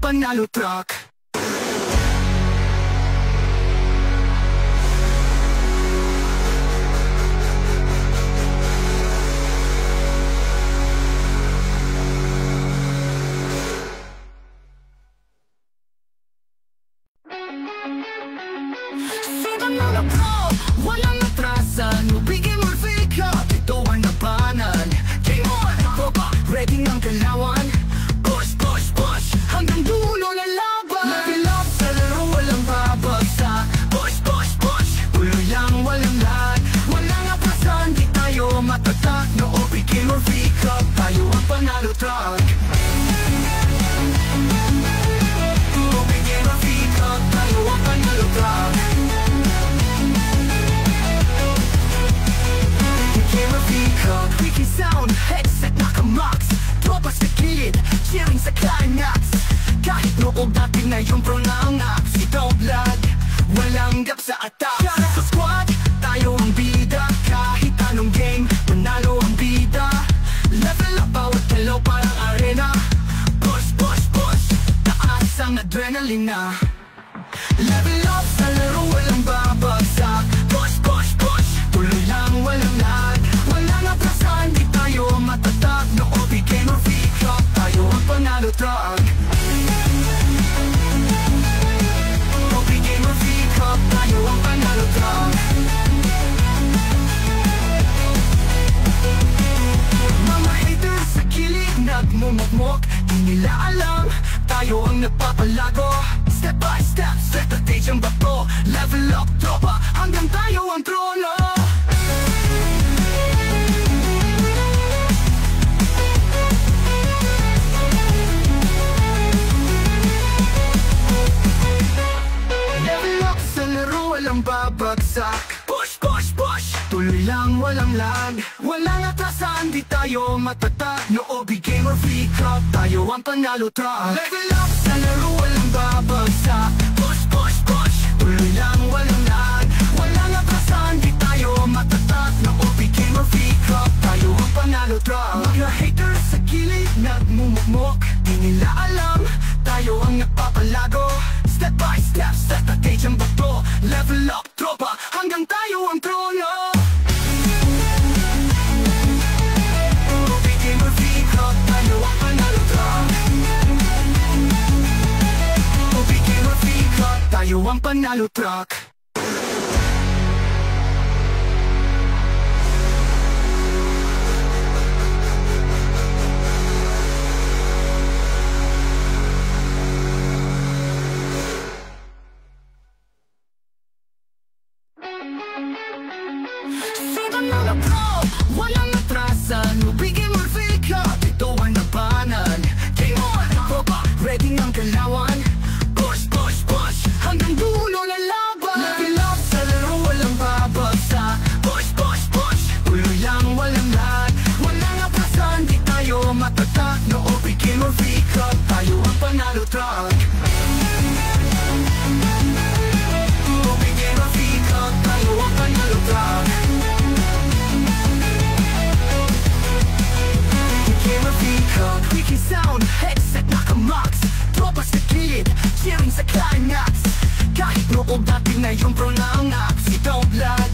panalo truck. Panalo pro, walang atrasan. Bigay mo fika, ito ang labanan. Game on, boba, ready ng galawan. Push, push, push, hanggang dulo na laban. Level up sa laro, walang babagsak. Push, push, push, tuloy lang, walang lag. Walang atrasan, di tayo matatak. No, bigay mo fika, tayo ang panalo truck. Bigay mo fika, tayo ang panalo truck. Tweaking sound, headset naka-max. Tropa sa kilid, cheering sa climax. Kahit noong dating na yung pronounax. We don't lag, walang gap sa attack. Sa squad, tayo ang bida. Kahit anong game, panalo ang bida. Level up, bawat hello parang arena. Push, push, push, taas ang adrenaline na. Level up sa laro, walang babagsak. Push, push, push, tuloy lang, walang lag. Walang atrasan, di tayo matatak. No, bigay mo fika, tayo ang panalo truck. No, bigay mo fika, tayo ang panalo truck. Mga haters sa kilig nagmumukmok. Di nila alam, tayo ang nagpapalago. Step by step, strategy ang bato. Level up, tropa, hanggang tayo ang trono. Level up sa laro, walang babagsak. Push, push, push, tuloy lang, walang lag. Walang atrasan, di tayo matatak. No, bigay mo fika, tayo ang panalo truck. Level up sa laro, walang babagsak. Push, push, push, tuloy lang, walang lag. Walang atrasan, di tayo matatak. No, bigay mo fika, tayo ang panalo truck. Mga haters sa gilid nagmumukmok. Di nila alam, tayo ang nagpapalago. Step by step, strategy ang bato. Level up, tropa, hanggang tayo ang trono. Bigay mo fika, tayo ang panalo truck. Bigay mo fika, tayo ang panalo truck. Panalo pro, walang atrasan. Bigay mo fika, ito ang labanan. Game on, boba, ready ng galawan. Push, push, push, hanggang dulo na laban. Level up sa laro, walang babagsak. Push, push, push, tuloy lang, walang lag. Walang atrasan, di tayo matatak. No, bigay mo fika, tayo ang panalo truck. Bigay mo fika, tayo ang panalo truck. Tweaking sound, headset naka-max. Tropa sa kilid, cheering sa climax. Kahit noong dating na yung pronounax. We don't lag,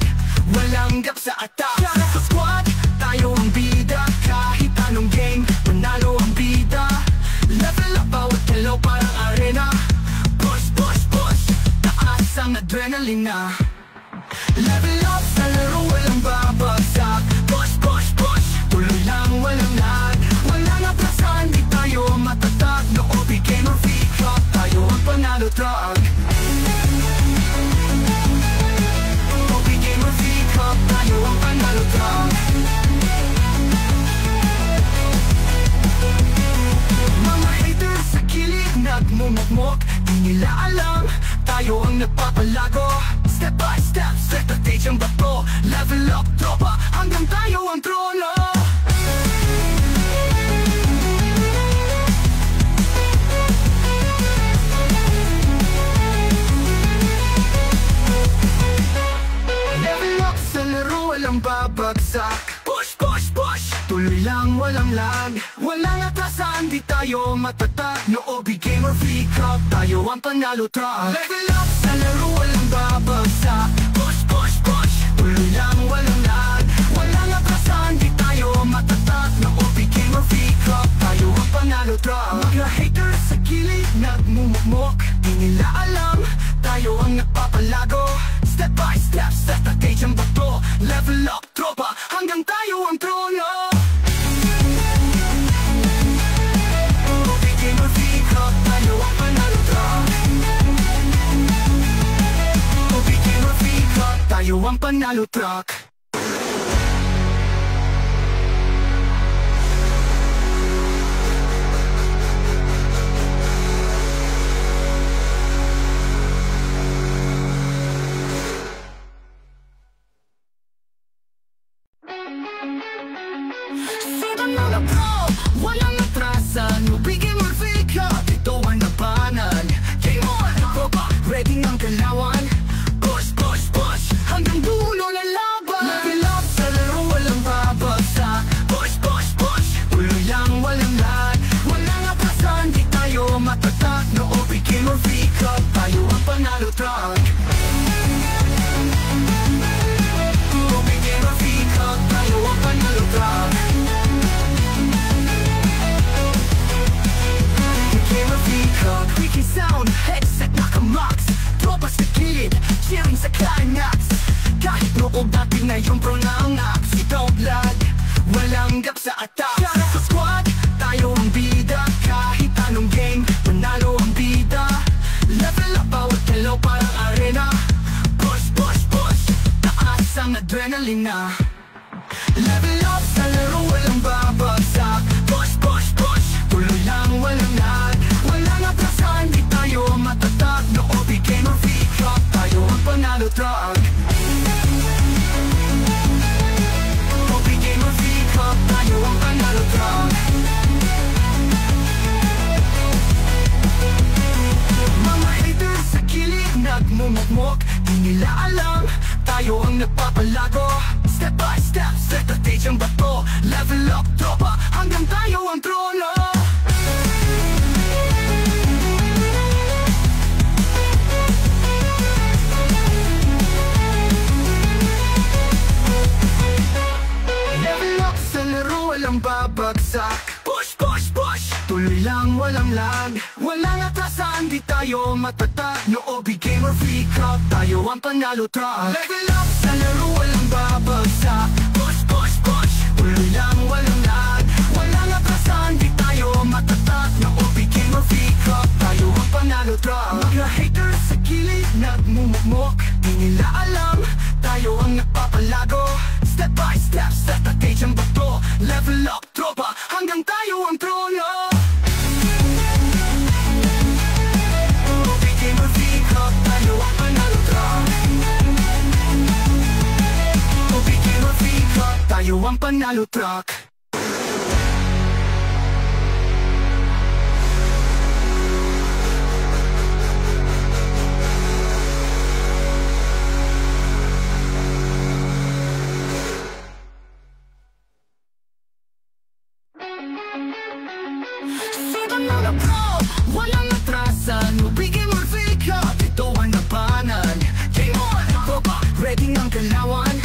walang gap sa attack. Sa squad, tayo ang bida. Kahit anong game, panalo ang bida. Level up, bawat hello parang arena. Push, push, push, taas ang adrenaline na. Level up sa laro, walang babagsak. Push, push, push, tuloy lang, walang lag. Walang atrasan, di tayo matatak. No, bigay mo fika, tayo ang panalo truck. No, bigay mo fika, tayo ang panalo truck. Mga haters sa kilig nagmumukmok. Di nila alam, tayo ang nagpapalago. Step by step, strategy ang bato. Level up, tropa, hanggang tayo ang trono. Level up sa laro, walang babagsak. Push, push, push, tuloy lang, walang lag. Walang atrasan, di tayo matatag. No OB Gamer Free Cup, tayo ang panalo truck. Level up sa laro, walang babagsak. Push, push, push, tuloy lang, walang lag. Walang atrasan, di tayo matatag. No OB Gamer Free Cup, tayo ang panalo truck. Mga haters sa gilid, nagmumukmok. Di nila alam, tayo ang nagpapalago. Step by step, set the stage ang bato. Level up, tropa, hanggang tayo ang trono. OB Gamer Free Cup, tayo ang panalo truck. OB Gamer Free Cup, tayo ang panalo truck. Mga pro, walang atrasan. OB Gamer Free Cup, ito ang labanan. Game on, tropa, ready ang kalawan. Push, push, push, hanggang dulo na laban. Level up sa laro, walang babagsak. Push, push, push, tuloy lang, walang lag. Walang atrasan, di tayo matatag. No OB Gamer Free Cup, tayo ang panalo truck. OB Gamer Free Cup, tayo ang panalo truck. Creaky sound, headset naka-max. Tropa sa gilid, cheering sa climax. Kahit noong dating na yung pronounce, we don't lag, walang gap sa attack. Sa squad, tayo ang bida. Kahit anong game, panalo ang bida. Level up, bawat hello parang arena. Push, push, push, taas ang adrenaline na. Level up sa laro, walang babagsak. Push, push, push, tuloy lang, walang lag. Walang atrasan, di tayo matatag. No OB Gamer Free Cup, tayo ang panalo truck. OB Gamer Free Cup, tayo ang panalo truck. Mga haters sa gilid, nagmumukmok. Di nila alam, tayo ang nagpapalago. Step by step, set the stage ang bato. Level up, tropa, hanggang tayo ang trono. Level up sa laro, walang babagsak. Push, push, push, tuloy lang, walang lag. Walang atrasan, di tayo matatag. No OB Gamer Free Cup, tayo ang panalo truck. Level up sa laro, walang babagsak. Push, push, push, tuloy lang, walang lag. Walang atrasan, di tayo matatag. No OB Gamer Free Cup, tayo ang panalo truck. Mga haters sa gilid, nagmumukmok. Di nila alam, tayo ang nagpapalago. Step by step, set the stage ang bato. Level up, tropa, hanggang tayo ang trono. OB Gamer Free Cup, tayo ang panalo truck. OB Gamer Free Cup, tayo ang panalo truck. Mga pro, walang atrasan. OB Gamer Free Cup, ito ang labanan. Game on, tropa, ready ang kalawan.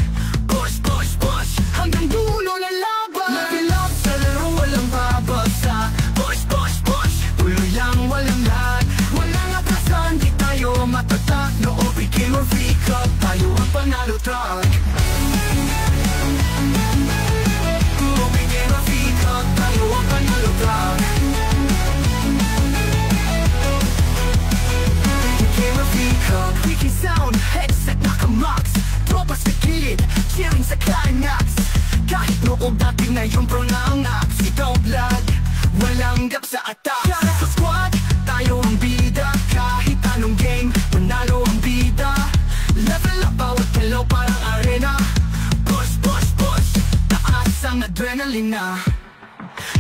Push, push, push, hanggang dulo na laban. Level up sa laro, walang babagsak. Push, push, push, tuloy lang, walang lag. Walang atrasan, di tayo matatag. No OB Gamer Free Cup, tayo ang panalo truck. OB Gamer Free Cup, tayo ang panalo truck. Creaky sound, headset naka-max. Tropa sa gilid, cheering sa climax. Kahit noong dating na yung pronounce, we don't lag, walang gap sa attack. Sa squad, tayo ang bida. Kahit anong game, panalo ang bida. Level up, bawat hello parang arena. Push, push, push, taas ang adrenaline na.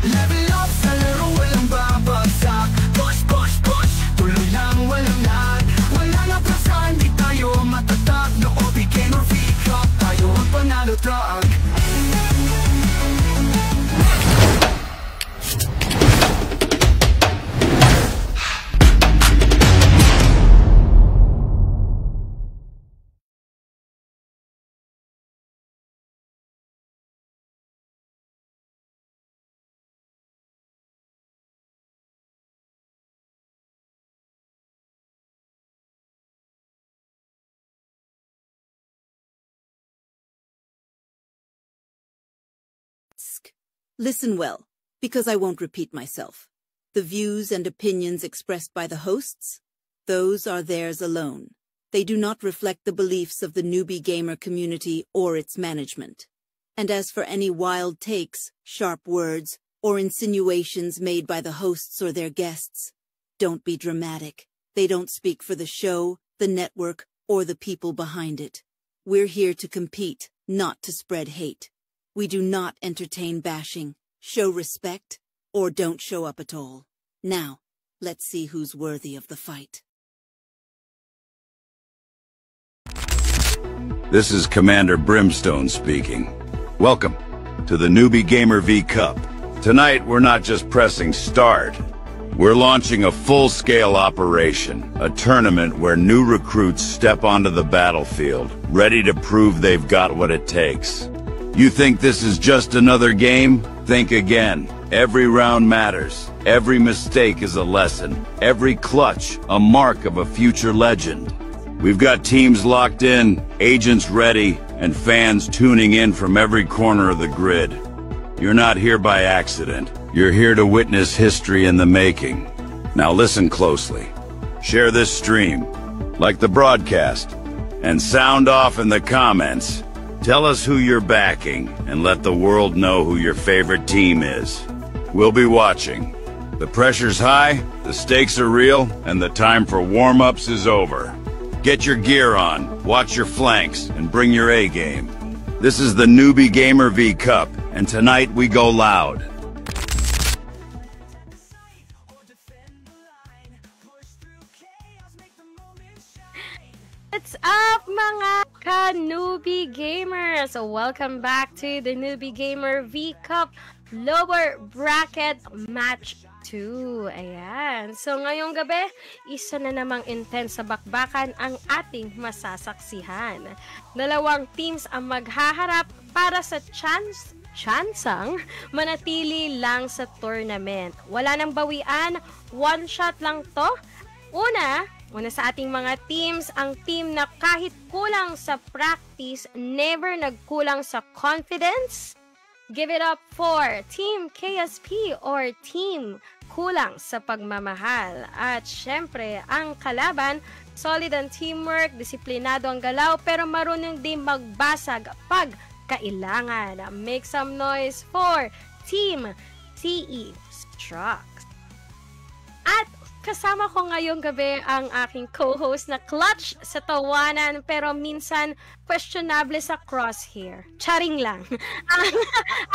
Level up sa laro, walang babagsak. Push, push, push, tuloy lang, walang lag. Walang atrasan, di tayo matatag. No OB Gamer Free Cup, tayo ang panalo truck. Listen well, because I won't repeat myself. The views and opinions expressed by the hosts, those are theirs alone. They do not reflect the beliefs of the newbie gamer community or its management. And as for any wild takes, sharp words, or insinuations made by the hosts or their guests, don't be dramatic. They don't speak for the show, the network, or the people behind it. We're here to compete, not to spread hate. We do not entertain bashing, show respect, or don't show up at all. Now, let's see who's worthy of the fight. This is Commander Brimstone speaking. Welcome to the Newbie Gamer V Cup. Tonight, we're not just pressing start. We're launching a full-scale operation, a tournament where new recruits step onto the battlefield, ready to prove they've got what it takes. You think this is just another game? Think again. Every round matters. Every mistake is a lesson. Every clutch, a mark of a future legend. We've got teams locked in, agents ready, and fans tuning in from every corner of the grid. You're not here by accident. You're here to witness history in the making. Now listen closely. Share this stream, like the broadcast, and sound off in the comments. Tell us who you're backing, and let the world know who your favorite team is. We'll be watching. The pressure's high, the stakes are real, and the time for warm-ups is over. Get your gear on, watch your flanks, and bring your A-game. This is the Newbie Gamer V Cup, and tonight we go loud. What's up mga ka-Newbie Gamers? So welcome back to the Newbie Gamer V Cup Lower Bracket Match 2. Ayan. So ngayong gabi, isa na namang intense sa bakbakan ang ating masasaksihan. Dalawang teams ang maghaharap para sa chansang manatili lang sa tournament. Wala nang bawian, one shot lang to. Una sa ating mga teams, ang team na kahit kulang sa practice, never nagkulang sa confidence. Give it up for Team KSP or Team Kulang sa Pagmamahal. At syempre, ang kalaban, solid ang teamwork, disiplinado ang galaw, pero marunong din magbasag pag kailangan. Make some noise for Team CE Strucks. At kasama ko ngayong gabi ang aking co-host na clutch sa tawanan pero minsan questionable sa crosshair. Charing lang.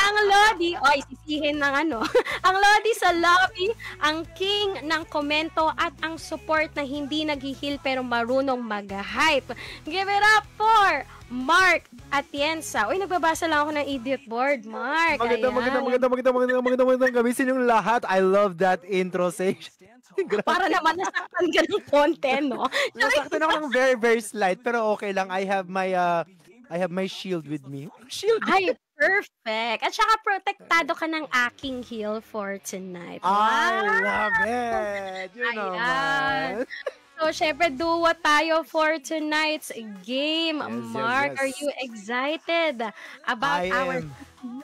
ang Lodi, sisihin ng ano. Ang Lodi sa lobby, ang king ng komento at ang support na hindi naghihil pero marunong mag-hype. Give it up for Mark Atienza. Uy, nagbabasa lang ako ng idiot board, Mark. Magandang gamisin yung lahat. I love that intro section. Para naman nasaktan ka ng content, no? Nasaktan ako ng very, very slight, pero okay lang. I have my shield with me. Shield. Ay, perfect. At saka protektado ka ng aking heal for tonight. Wow. I love it. You know, man. So, syempre, duwa tayo for tonight's game. Yes, Mark, yes. are you excited about our am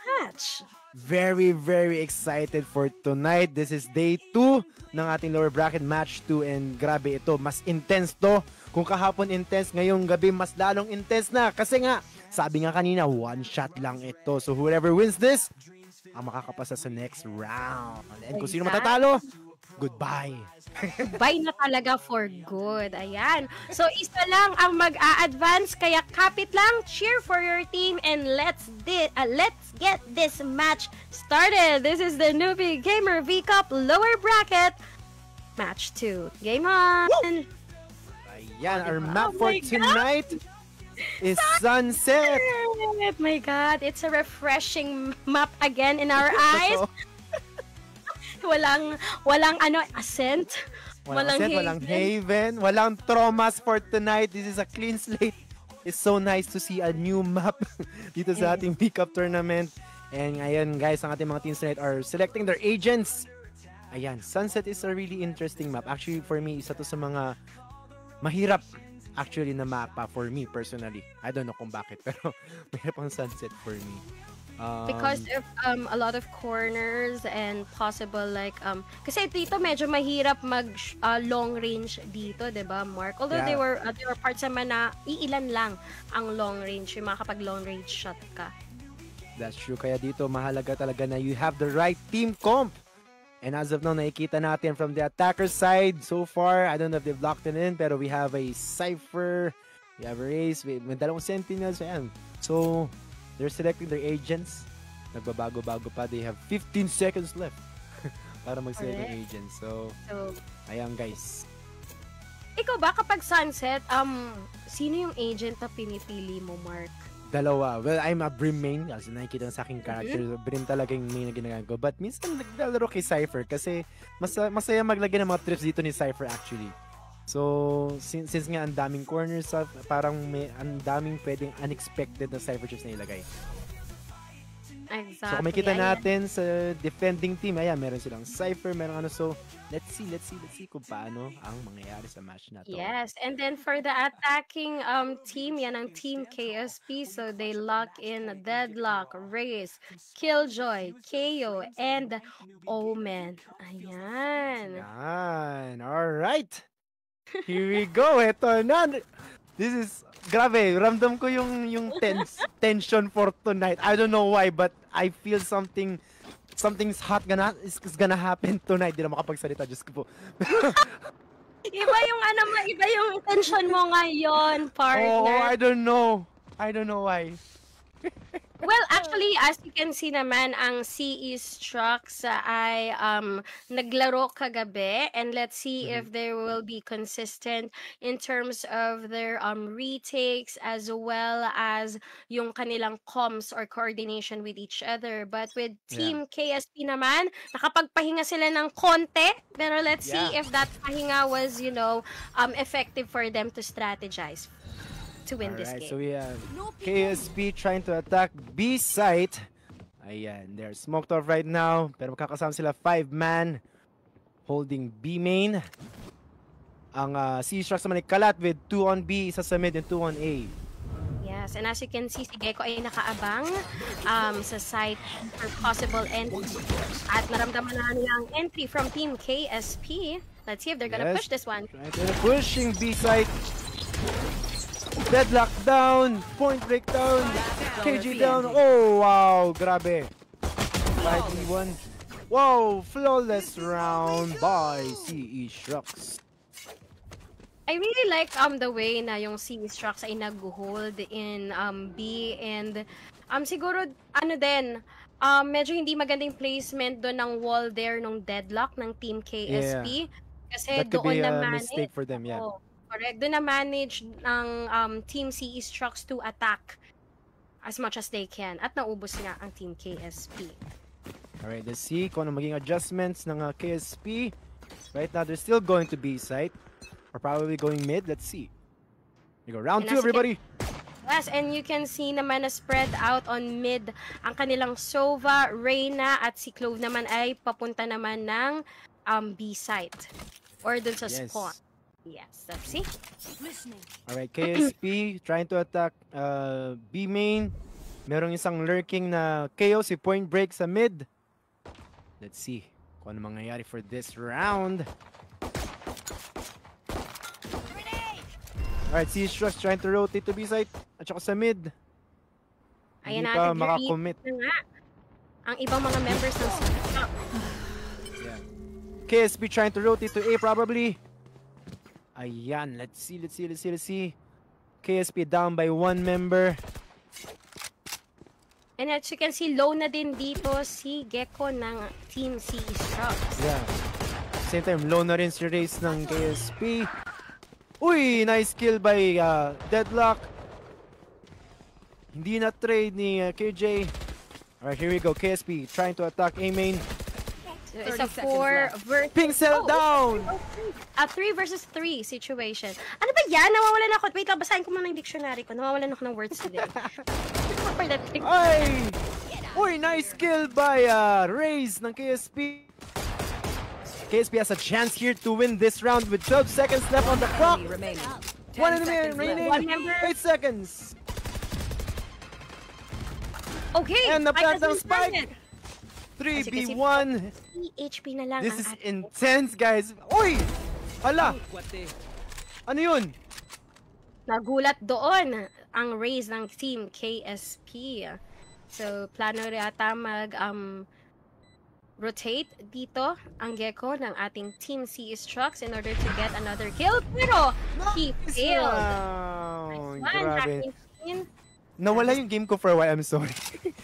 match? very, very excited for tonight. This is day 2 ng ating lower bracket match 2 and grabe ito, mas intense to. Kung kahapon intense, ngayong gabi mas lalong intense na kasi nga, sabi nga kanina, one shot lang ito. So whoever wins this, ang makakapasa sa next round. And kung sino matatalo, goodbye. Goodbye na talaga for good. Ayan. So, isa lang ang mag-a-advance. Kaya kapit lang, cheer for your team, and let's get this match started. This is the Newbie Gamer V Cup Lower Bracket Match 2. Game on! Woo! Ayan, our map for tonight is Sunset. Oh my God, it's a refreshing map again in our eyes. Walang ascent. Walang haven. Walang traumas for tonight. This is a clean slate. It's so nice to see a new map dito sa ating pick-up tournament. And ayan guys, ang ating mga teams tonight are selecting their agents. Ayan, Sunset is a really interesting map. Actually, for me, isa to sa mga mahirap actually na mapa for me personally. I don't know kung bakit, pero mahirap ang Sunset for me. Because of a lot of corners and possible like kasi dito medyo mahirap mag long range dito, 'di ba, Mark? Although Yeah. there were parts naman na iilan lang ang long range, yung makakapag long range shot ka. That's true. Kaya dito, mahalaga talaga na you have the right team comp. And as of now, nakikita natin from the attacker side, so far, I don't know if they've locked it in, pero we have a Cypher, we have a Raze, may dalawang Sentinels, ayan. So, they're selecting their agents. Nagbabago-bago pa. They have 15 seconds left para mag-select ng agents. So, ayan guys. Ikaw ba kapag sunset, sino yung agent na pinipili mo, Mark? Dalawa. Well, I'm a Brim main. Kasi nakikita sa aking character. Brim talaga yung main na ginagawa ko. But minsan naglalaro kay Cypher kasi masaya maglagay ng mga trips dito ni Cypher actually. So, since nga ang daming corners, parang may ang daming pwedeng unexpected na Cypher trips na ilagay. Exactly. So, kung makita natin sa defending team, ayan, meron silang Cypher, meron ano. So, let's see kung paano ang mangyayari sa match na to. Yes, and then for the attacking team, yan ang Team KSP. So they lock in Deadlock, Raze, Killjoy, KO, and Omen. Ayan. Yan. Alright. Here we go. Ito na. This is, grabe, ramdam ko yung tension for tonight. I don't know why, but I feel something's hot is gonna happen tonight. Di na makapagsalita, Diyos ko po. Iba yung tension mo ngayon, partner. Oh, I don't know why. Well, actually, as you can see naman, ang CE Strux ay naglaro kagabi, and let's see if they will be consistent in terms of their retakes as well as yung kanilang comms or coordination with each other. But with Team KSP naman, nakapagpahinga sila ng konti, pero let's see if that pahinga was, effective for them to strategize to win this game. So we have KSP trying to attack B site. Ayan, they're smoked off right now. Pero makakasama sila 5-man holding B main. Ang C-Strux naman ay kalat with 2 on B, isa sa mid and 2 on A. Yes, and as you can see, si Gecko ay nakaabang sa site for possible entry. At naramdaman na niyang entry from Team KSP. Let's see if they're gonna push this one. They're pushing B site. Deadlock down, point break down, KG down. Oh wow, grabe. 5v1. Wow, flawless round by CE Strux. I really like the way na yung CE Strux ay nag-hold in B, and siguro medyo hindi magandang placement doon ng wall there nung Deadlock ng Team KSP. Kasi that could doon be a naman mistake for them, yeah. Correct. Doon na-manage ng Team CE Strux to attack as much as they can. At naubos nga ang Team KSP. Alright, let's see kung ano maging adjustments ng KSP. Right now, they're still going to B site. Or probably going mid. Let's see. We go round 2, everybody. Yes, and you can see naman na spread out on mid ang kanilang Sova, Reyna, at si Clove naman ay papunta naman ng B site. Or dun sa spawn. Yes, let's see. Alright, KSP trying to attack B main. Merong isang lurking na KO, si Point Break sa mid. Let's see kung ano mangyayari for this round. Alright, CE Strux trying to rotate to B site at saka sa mid. Ayan Hindi pa natin, makakommit. na nga ang ibang mga members ng CE. KSP trying to rotate to A probably. Ayan, let's see. KSP down by 1 member. And as you can see, low na din dito si Gecko ng Team CE Strux. Yeah. Same time, low na rin si Raze ng KSP. Uy, nice kill by Deadlock. Hindi na trade ni KJ. Alright, here we go. KSP trying to attack A main. It's a 4 versus... Pink cell down! A 3 versus 3 situation. Ano ba yan? Nawawalan ako. Wait lang, basahin ko muna yung dictionary ko. Nawawalan ako ng words today. Ay! Uy, nice kill by Raze ng KSP. KSP has a chance here to win this round with 12 seconds left on the clock. 1 minute remaining. 8 seconds. Okay! And Spike has naplant ang been spike! planted. 3v1! 3 HP na lang This ang is ating intense, guys! Uy! Hala! Ano yun? nagulat doon ang raise ng Team KSP. So, plano rin ata rotate dito ang Gecko ng ating Team CS Trucks in order to get another kill. Pero, he failed. Round. One, Grabe. hacking in. Nawala yung game ko for a while, I'm sorry.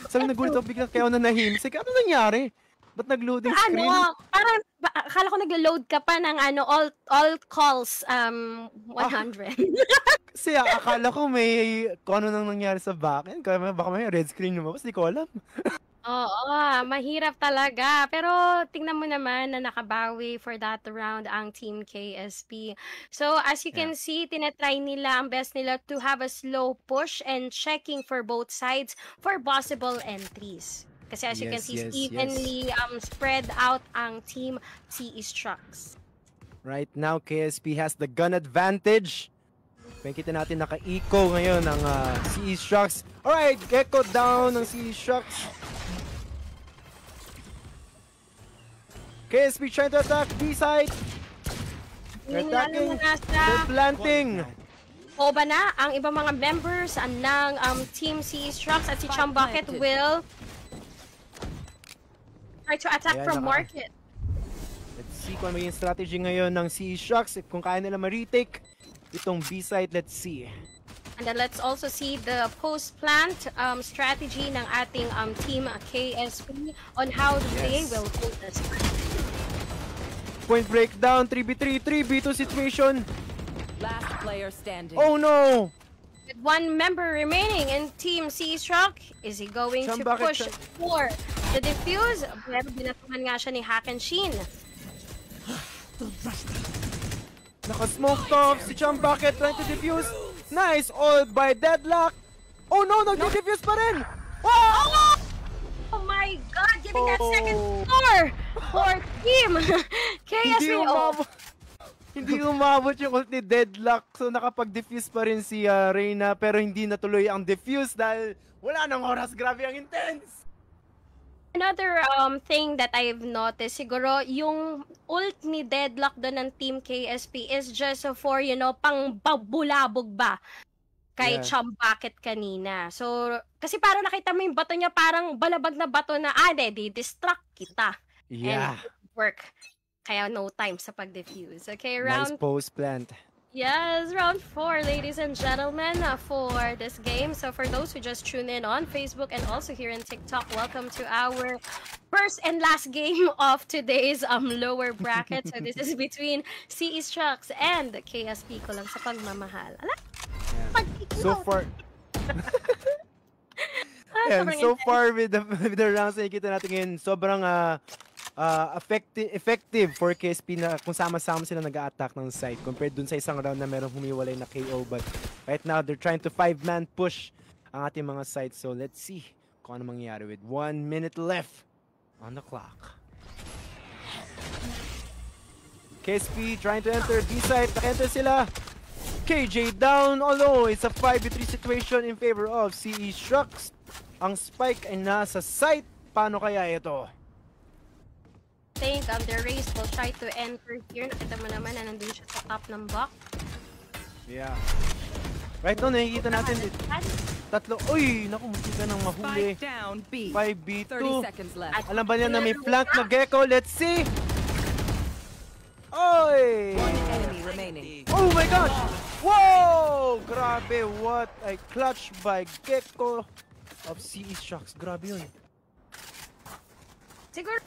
Sabi nagulat ako bigla kaya ako nanahimik. Sige, ano nangyari? Ba't nag-loading screen? Parang, akala ko naglo-load ka pa ng all calls 100. Kasi akala ko may kung ano nang nangyari sa backend. Kaya baka may red screen lumabas, di ko alam. Oo, mahirap talaga. Pero tingnan mo naman na nakabawi for that round ang Team KSP. So as you can see, tinatry nila ang best nila to have a slow push and checking for both sides for possible entries. Kasi as you can see, evenly spread out ang Team CS Trucks. Right now, KSP has the gun advantage. Makikita natin naka-eco ngayon ng CS Trucks. Alright, Gecko down ng CS Trucks. KSP trying to attack B-side. They're attacking. They're planting. O ba na ang ibang mga members ng Team CS Trucks at si Chambucket will try to attack from market. Let's see kung ano yung strategy ngayon ng CS Trucks. Kung kaya nila ma-retake itong B-side, let's see. And then let's also see the post-plant strategy ng ating Team KSP on how they will hold this. Point breakdown, 3v3, 3v2 situation. Last player standing. Oh no! With one member remaining in Team CS Truck, is he going to push for the defuse? Pero binatuhan nga siya ni Hackenshin. Naka-smoked off si Chambucket trying to defuse. Nice all by Deadlock. Oh no, nag-defuse pa rin. Wow! Oh my God! Giving that second score for Team KSP. Hindi umabot yung ult ni Deadlock. So nakapag-defuse pa rin si Reyna. Pero hindi natuloy ang defuse dahil wala nang oras. Grabe ang intense. Another thing that I've noticed, siguro, yung ult ni Deadlock doon ng Team KSP is just for, you know, pang bulabog ba kay Chambucket kanina. So, kasi parang nakita mo yung bato niya, parang balabag na bato na, di-distract kita. Yeah. And work. Kaya no time sa pag-defuse. Okay, round... Nice post plant. Yes, round 4, ladies and gentlemen, for this game. So for those who just tune in on Facebook and also here in TikTok, welcome to our first and last game of today's lower bracket. So this is between CS Trucks and KSP ko lang sa pagmamahal. Ala? So far... so far with the rounds na nakikita natin ngayon, sobrang effective for KSP na kung sama-sama sila nag-a-attack ng side compared dun sa isang round na merong humiwalay na KO. But right now, they're trying to 5-man push ang ating mga sides. So let's see kung ano mangyayari with 1 minute left on the clock. KSP trying to enter B-side. Naka-enter sila. KJ down, although it's a 5v3 situation in favor of CS Trucks. Ang spike ay nasa site. Paano kaya ito? I think the race will try to enter here. Nakita mo naman na nandun siya sa top ng box. Yeah. Right now, nakikita natin tatlo. Uy, naku, munti ka nang mahuli. 5v2. 30 seconds left. Alam ba niya na may flank na Gecko? Let's see! Oy! One enemy remaining. Oh my gosh! Whoa! Grabe, what a clutch by Gecko of CS Trucks. Grabe yun. Siguro,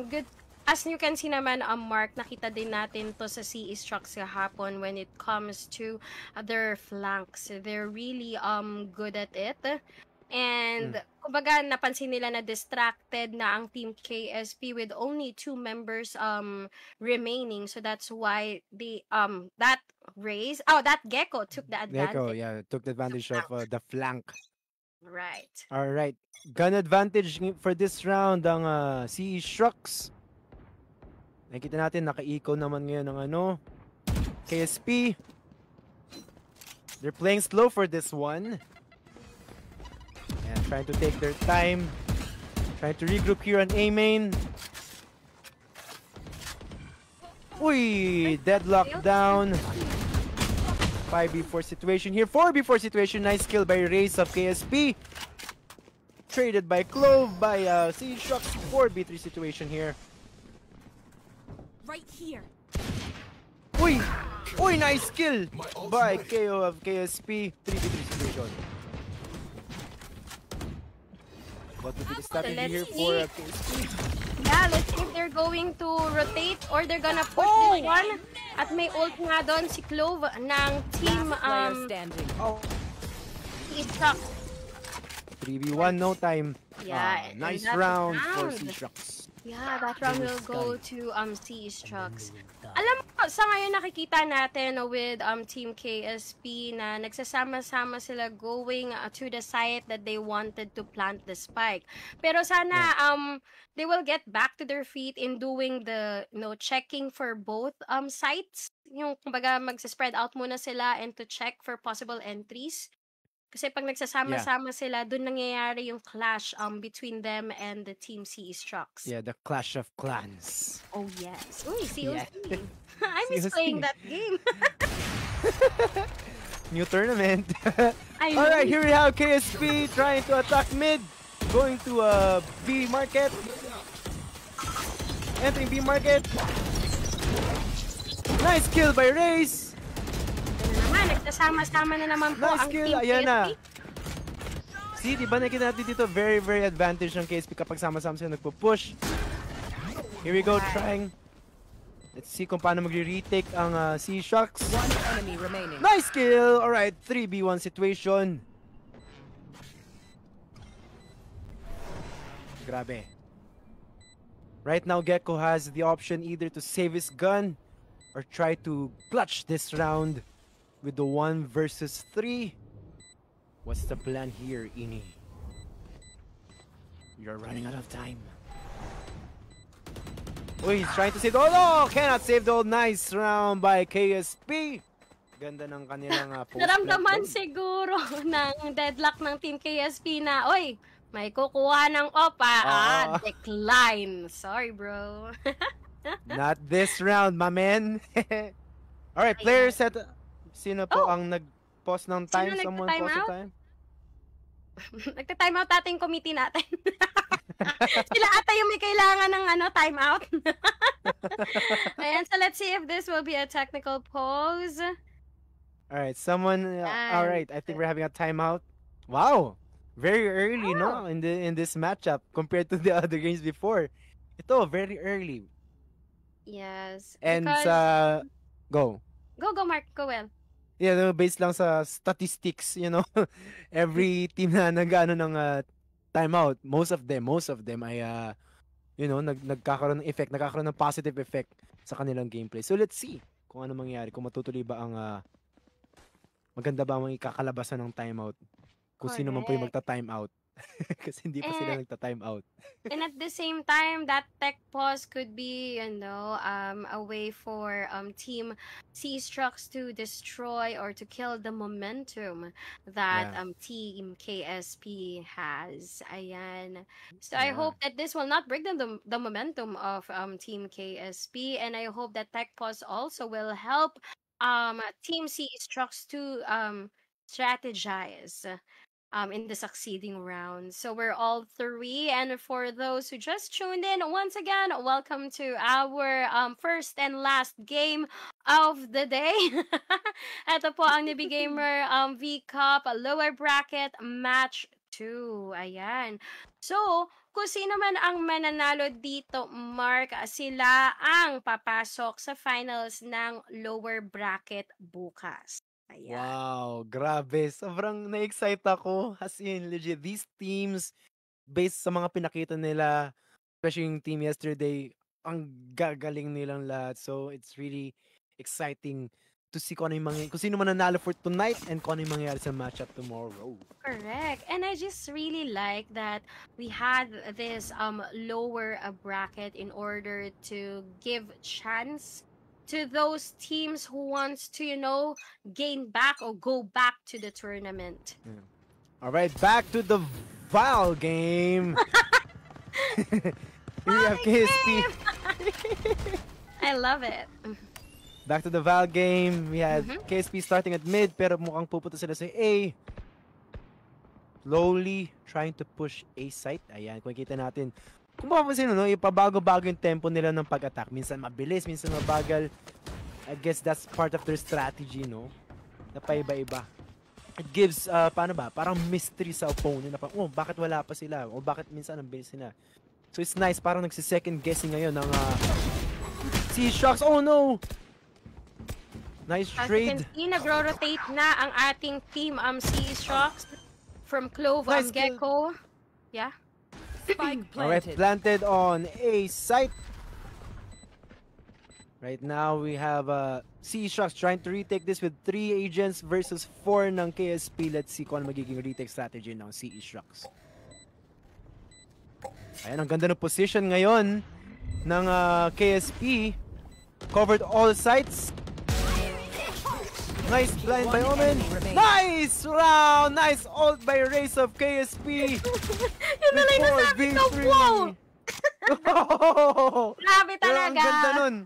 good. As you can see naman, Mark, nakita din natin to sa CS Trucks kahapon when it comes to their flanks. They're really good at it. And, kumbaga, napansin nila na distracted na ang Team KSP with only 2 members remaining. So that's why that Gecko took the advantage. Gecko, yeah, took the advantage of the flank. Right. Alright. Gun advantage for this round ang CS Trucks. Nakikita natin, naka-eco naman ngayon ng KSP. They're playing slow for this one. And trying to take their time. Trying to regroup here on A main. Uy! Deadlock down. 5v4 situation here. 4v4 situation. Nice kill by Raze of KSP. Traded by Clove by C-Shox. 4v3 situation here. Right here. Uy! Uy! Nice kill by KO of KSP. 3v3 situation. What would be the strategy here for KSP? Yeah, let's see if they're going to rotate or they're gonna push this one. At may ult nga doon si Clove ng team Player standing. C-Shox. 3v1, no time. Yeah, nice and that round for round. C-Shox. Yeah, that round will go to C-Shox. Alam mo, sa ngayon nakikita natin with Team KSP na nagsasama-sama sila going to the site that they wanted to plant the spike. Pero sana they will get back to their feet in doing the checking for both sites. Yung kumbaga magsa-spread out muna sila and to check for possible entries. Kasi pag nagsasama-sama sila, dun nangyayari yung clash between them and the Team C-Shox. Yeah, the Clash of Clans. Oh yes. Uy, COC. Yeah. I miss COC. playing that game. New tournament. I know. Alright, here we have KSP trying to attack mid. Going to B market. Entering B market. Nice kill by Raze. Naman, nagsasama-sama na naman po Nice ang kill. Team Ayan na. KSP. See, di ba nakita natin dito, very, very advantage ng KSP kapag sama-sama sila nagpo-push. Here we go, trying. Let's see kung paano magre-retake ang C-Shox. One enemy remaining. Nice kill! Alright, 3v1 situation. Grabe. Right now, Gekko has the option either to save his gun or try to clutch this round with the 1 versus 3. What's the plan here, Ini? You're running out of time. Oh, he's trying to save the ult. Oh, cannot save the ult. Nice round by KSP. Ganda ng kanilang post. Naramdaman siguro ng deadlock ng Team KSP na, oy, may kukuha ng OPA. Decline. Sorry, bro. Not this round, my man. Alright, players set. Sino po ang nag-pause ng time? Sino Someone nagta-time pause the out? time? Nagta-time out natin yung committee natin. Sila ata yung may kailangan ng time out. Ayan, so let's see if this will be a technical pause. Alright, someone. Alright, I think we're having a timeout. Wow, very early, no? In this matchup compared to the other games before. Ito, very early. Yes. And because... go. Go, Mark. Go well. Yeah, based lang sa statistics, every team na nag-ano ng timeout, most of them ay nagkakaroon ng effect, nagkakaroon ng positive effect sa kanilang gameplay. So let's see kung ano mangyayari, kung matutuloy ba ang maganda ba ang ikakalabasan ng timeout, kung sino man po yung magta-timeout. Kasi hindi pa sila nagta-timeout. And at the same time, that tech pause could be, a way for Team C-Shox to destroy or to kill the momentum that Team KSP has. Ayan. So I hope that this will not break the momentum of Team KSP, and I hope that tech pause also will help Team C-Shox to strategize in the succeeding round. So we're all three, and for those who just tuned in, once again, welcome to our first and last game of the day. Ito po ang Newbie Gamer V-Cup Lower Bracket Match 2. Ayan. So, kung sino man ang mananalo dito, Mark, sila ang papasok sa finals ng lower bracket bukas. Ayan. Wow, grabe. Sobrang na-excite ako. As in, legit, these teams, based sa mga pinakita nila, especially yung team yesterday, ang gagaling nilang lahat. So, it's really exciting to see kung sino man nanalo for tonight and kung ano yung mangyayari sa matchup tomorrow. Correct. And I just really like that we had this lower bracket in order to give chance to those teams who wants to, gain back or go back to the tournament. All right, back to the Val game. Here we have KSP. I love it. Back to the Val game. We had KSP starting at mid, pero mukhang pupunta sila sa A. Slowly trying to push A site. Ayan, kung kita natin. Kung mapapansin no, ipabago-bago yung tempo nila ng pag-attack. Minsan mabilis, minsan mabagal. I guess that's part of their strategy, no? Na paiba-iba. It gives, paano ba? Parang mystery sa opponent. Na parang, oh, bakit wala pa sila? O bakit minsan ang bilis sila? So it's nice, parang nagsi-second guessing ngayon ng C-Shocks. Oh no! Nice trade. As you can see, nagro-rotate na ang ating team C-Shocks from Clove Nice Gecko. Yeah. Spike Alright, planted. planted on A site. Right now, we have C-Shocks trying to retake this with 3 agents versus 4 ng KSP. Let's see kung ano magiging retake strategy ng C-Shocks. Ayan, ang ganda ng position ngayon ng KSP. Covered all sites. Nice blind by Omen. Nice round! Nice ult by Race of KSP. Yun na lang yung nasabi ko, wow! Grabe Pero talaga. ang ganda nun.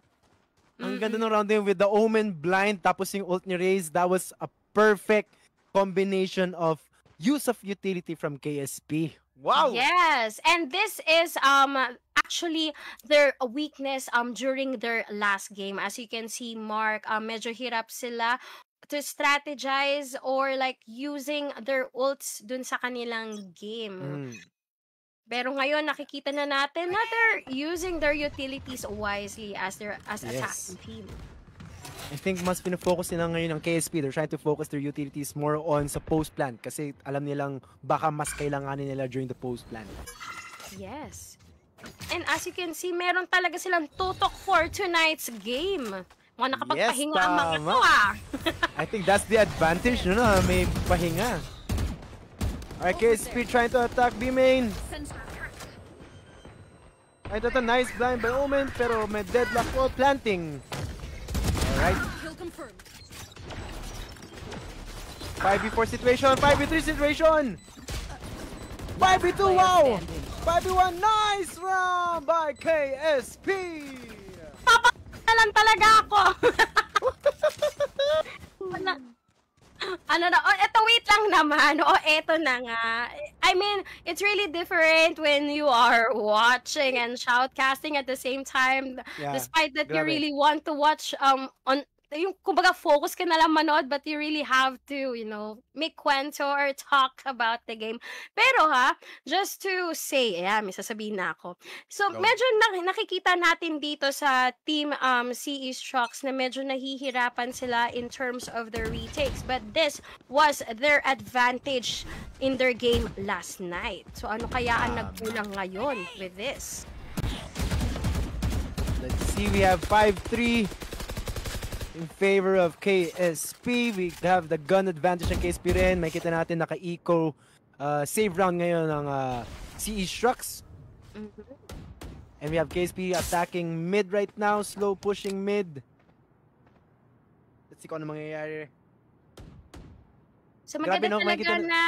Ang ganda ng round din with the Omen blind tapos yung ult ni Raze. That was a perfect combination of use of utility from KSP. Wow! Yes, and this is actually their weakness during their last game. As you can see, Mark, medyo hirap sila to strategize or like using their ults dun sa kanilang game. Pero ngayon nakikita na natin na they're using their utilities wisely as attacking team. I think mas pinafocus nila ngayon ng KSP. They're trying to focus their utilities more on sa post plan kasi alam nilang baka mas kailanganin nila during the post plan. Yes. And as you can see, meron talaga silang tutok for tonight's game. Mga nakapagpahinga ang mga tama. to I think that's the advantage, no? May pahinga. Alright, KSP trying to attack B main. Ay, ito nice blind by Omen, pero may deadlock wall planting. Alright. 5v4 situation, 5v3 situation! 5v2, wow! 5v1, nice round by KSP! Papalan talaga ako! Ano na, oh, eto wait lang naman, oh, eto na nga. I mean, it's really different when you are watching and shoutcasting at the same time, despite that you grabe. really want to watch on yung kumbaga focus ka na lang manood but you really have to, you know, make kwento or talk about the game. Pero just to say, may sasabihin na ako. So, medyo nakikita natin dito sa team C-Shocks na medyo nahihirapan sila in terms of their retakes. But this was their advantage in their game last night. So, ano kaya ang nagkulang ngayon with this? Let's see, we have 5-3 in favor of KSP. We have the gun advantage ng KSP rin. May kita natin naka-eco save round ngayon ng C-Shocks. And we have KSP attacking mid right now. Slow pushing mid. Let's see kung ano mangyayari. So maganda Grabe, no? talaga Makikita na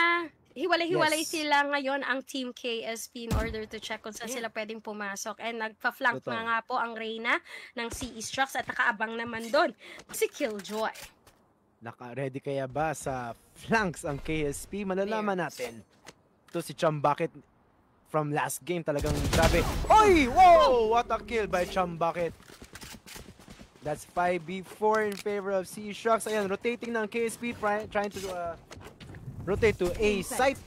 hiwalay-hiwalay Yes. sila ngayon ang Team KSP in order to check kung saan sila pwedeng pumasok. And nagpa-flank Totoo. nga po ang Reyna ng C-Shocks at nakaabang naman doon si Killjoy. Naka-ready kaya ba sa flanks ang KSP? Malalaman natin. Ito si Chumbucket from last game. Talagang grabe. Oy! Whoa! What a kill by Chumbucket. That's 5v4 in favor of C-Shocks. Ayan, rotating ng KSP. Trying to rotate to A site.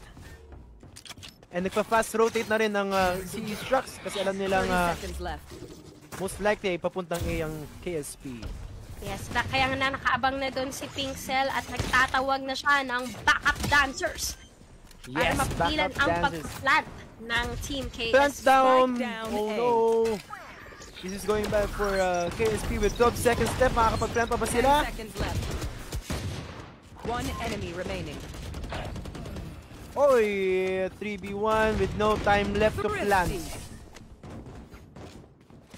And nagpa-fast rotate na rin ng C-Shocks kasi alam nilang 30 seconds left. most likely papuntang A ang KSP. Yes, kaya nga nakaabang na doon si Pinkcell at nagtatawag na siya ng backup dancers para Yes, mapilan backup ang dancers. pag-plant ng Team KSP. Plant down! Spike down Oh A. no! This is going back for KSP with 12 seconds left. Makakapag-plant pa ba 10 sila? seconds left. One enemy remaining. Oy! 3v1 with no time left to plant.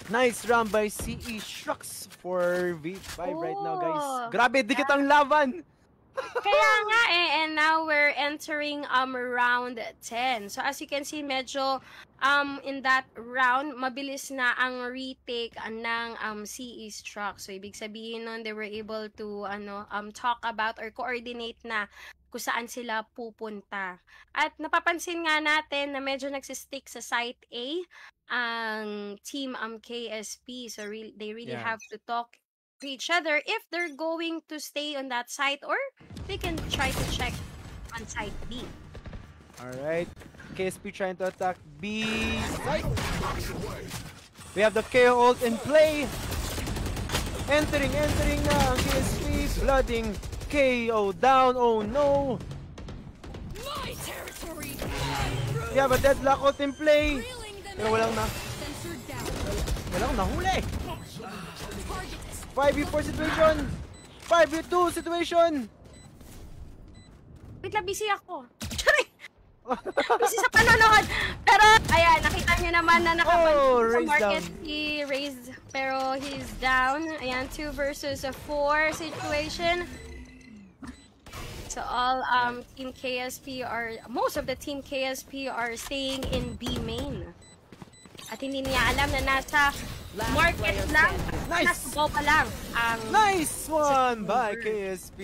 Nice round by C-Shocks for V5 right now, guys. Oh. Grabe, dikit ang laban! Kaya nga and now we're entering entering round 10. So as you can see, medyo in that round, mabilis na ang retake ng CE's truck. So ibig sabihin nun, they were able to talk about or coordinate na kung saan sila pupunta. At napapansin nga natin na medyo nagsistick sa site A ang team KSP. So they really have to talk to each other if they're going to stay on that site, or they can try to check on site B. Alright, KSP trying to attack B site. We have the KO ult in play. Entering na ang KSP, blooding KO down. Oh no! My territory. We have a deadlock ult in play. Pero walang nahuli. 5v4 situation. 5v2 situation. Wait lang, busy ako. Busy sa panonood. Pero, ayan, nakita niyo naman na nakapansin sa market. He raised, pero he's down. Ayan, 2 versus 4 situation. So, all Team KSP most of the Team KSP are staying in B main. At hindi niya alam na nasa market lang, nasa boba lang. Nice one by KSP!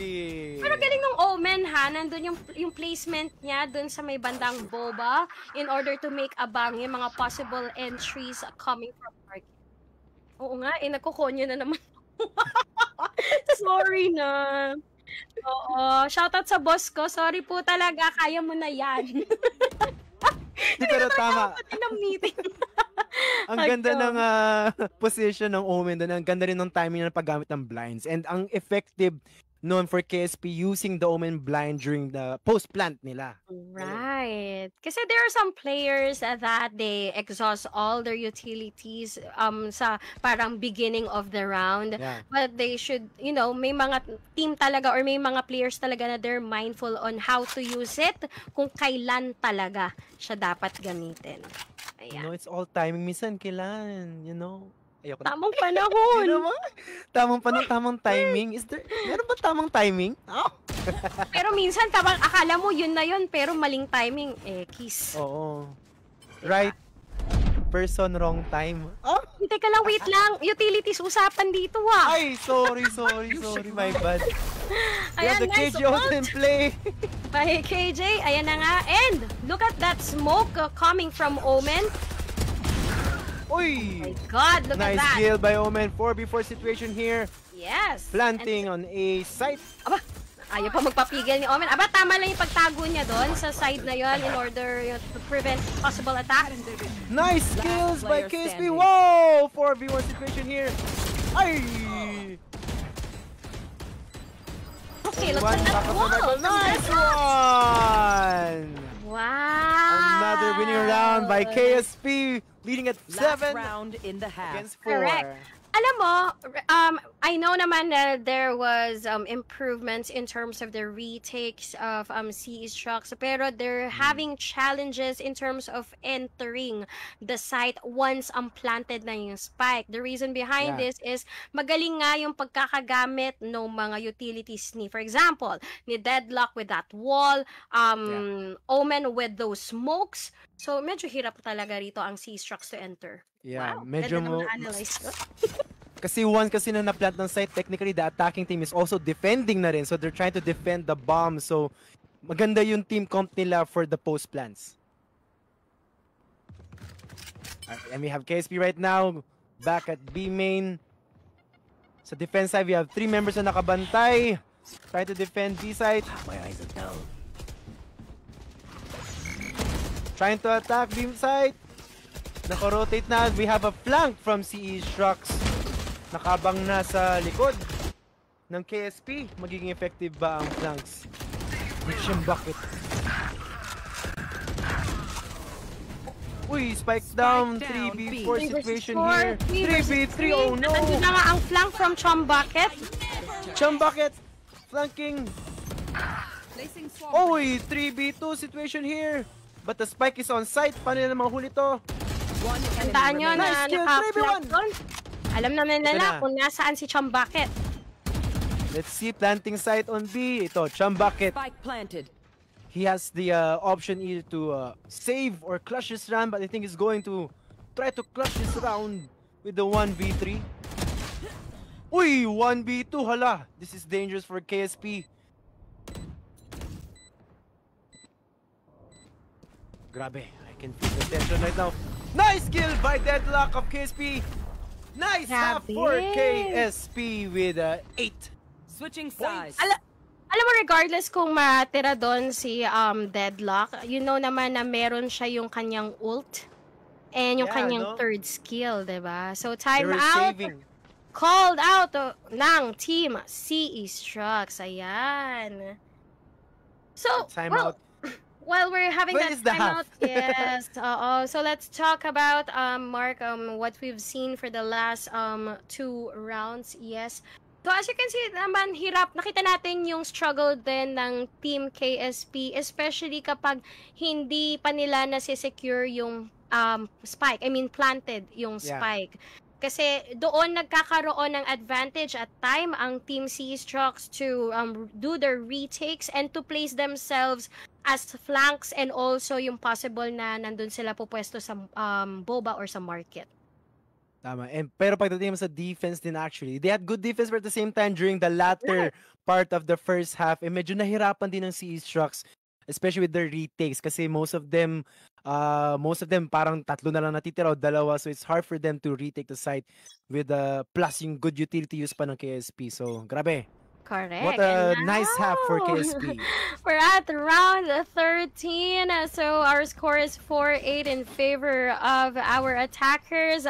Pero galing ng Omen ha, nandun yung placement niya dun sa may bandang boba in order to make abang yung mga possible entries coming from market. Oo nga, nagkukonyo na naman. Sorry na. Oo, shoutout sa boss ko. Sorry po talaga, kaya mo na yan. Pero tama. Meeting. Ang ganda ng position ng Omen doon. Ang ganda rin ng timing ng paggamit ng blinds. And ang effective noon for KSP using the Omen blind during the post-plant nila. Right. Kasi there are some players that they exhaust all their utilities sa parang beginning of the round. Yeah. But they should, may mga team talaga or may mga players talaga na they're mindful on how to use it, kung kailan talaga siya dapat gamitin. Ayan. It's all timing. Minsan kailan, Ayoko na. Tamang panahon. Tamang panahon, tamang timing. Meron ba tamang timing? Oh. Pero minsan, akala mo yun na yun, pero maling timing. Kiss. Oo. Right person, wrong time. Oh. Teka lang, wait lang. Utilities usapan dito Ay, sorry. My bad. We have the nice KJ also in play. By KJ, ayan na nga. And look at that smoke coming from Omen. Uy! Oh my God, look at that. Nice kill by Omen. 4v4 situation here. Yes. Planting on A site. Aba, ayaw pa magpapigil ni Omen. Aba, tama lang yung pagtago niya doon sa side na yon in order to prevent possible attack. Nice kills by KSP. Whoa! 4v1 situation here. Ay! Okay, look at that. Whoa! Nice one! Wow! Another winning round by KSP, leading at 7 round in the half. against 4. Correct. Alam mo, I know naman that there was improvements in terms of the retakes of CE's trucks, pero they're having challenges in terms of entering the site once planted na yung spike. The reason behind this is magaling nga yung pagkakagamit ng mga utilities ni, for example, ni Deadlock with that wall, Omen with those smokes. So medyo hirap talaga rito ang CE's trucks to enter. Yeah, wow, medyo mo analyze ko. Kasi once kasi na na-plant ng site, technically the attacking team is also defending na rin. So they're trying to defend the bomb. So maganda yung team comp nila for the post plants. And we have KSP right now back at B main. Sa defense side, we have 3 members na nakabantay. Try to defend B side. My eyes are dull. Trying to attack B side. Naka-rotate na. We have a flank from CE Shrux. Nakabang na sa likod ng KSP. Magiging effective ba ang flanks? Reach yung bucket. Uy, spike down. 3v4 situation here. 3v3, oh no! Nandun na nga ang flank from Chum Bucket. Chum Bucket flanking. Uy, 3v2 situation here. But the spike is on site. Paano nila mahuli to? Tandaan nyo na naka-flank doon. Alam naman nila kung nasaan si Chum Bucket. Let's see, planting site on B. Ito, Chum Bucket. Spike planted. he has the option either to save or clutch this round, but I think he's going to try to clutch this round with the 1v3. Uy, 1v2, hala. This is dangerous for KSP. Grabe, I can feel the tension right now. Nice kill by Deadlock of KSP. Nice half for KSP with 8. Switching sides. Alam mo, regardless kung matira doon si Deadlock, you know naman na meron siya yung kanyang ult and yung kanyang third skill, diba? So, time out. Called out ng Team CE-Strux. Ayan. So, while we're having that timeout, yes. So let's talk about Mark, what we've seen for the last 2 rounds. Yes. So as you can see naman, nakita natin yung struggle din ng Team KSP, especially kapag hindi pa nila nasi-secure yung spike. I mean, planted yung spike. Kasi doon nagkakaroon ng advantage at time ang Team CE-Strux to do their retakes and to place themselves as flanks, and also yung possible na nandun sila pupwesto sa boba or sa market. Tama. Pero pagdating sa defense din actually, they had good defense but at the same time during the latter part of the first half, medyo nahirapan din ng CE-Strux, especially with their retakes kasi most of them parang 3 na lang natitira o 2, so it's hard for them to retake the site with plus yung good utility use pa ng KSP. So, grabe. Correct. What a nice half for KSP. We're at round 13. So our score is 4-8 in favor of our attackers.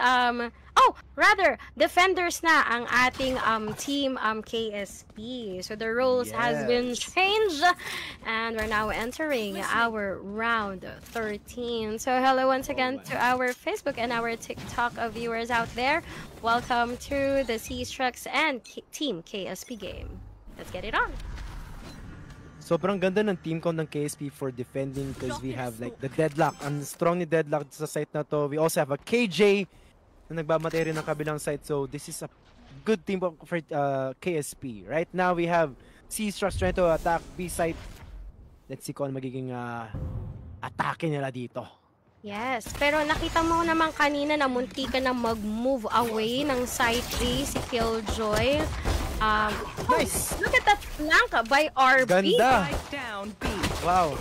Defenders na ang ating team KSP. So the roles has been changed and we're now entering our round 13. So hello once again to our Facebook and our TikTok viewers out there. Welcome to the CE-Strux and Team KSP game. Let's get it on. Sobrang ganda ng team count ng KSP for defending because we have like the Deadlock. Ang strong ni Deadlock sa site na to. We also have a KJ na nagbamatay rin ng kabilang site. So this is a good team for KSP. Right now we have CE-Strux trying to attack B site. Let's see kung ano magiging atake nila dito. Yes, pero nakita mo naman kanina na munti ka na mag-move away ng site A si Killjoy. Nice! Look at that flank by RB. Ganda! Wow.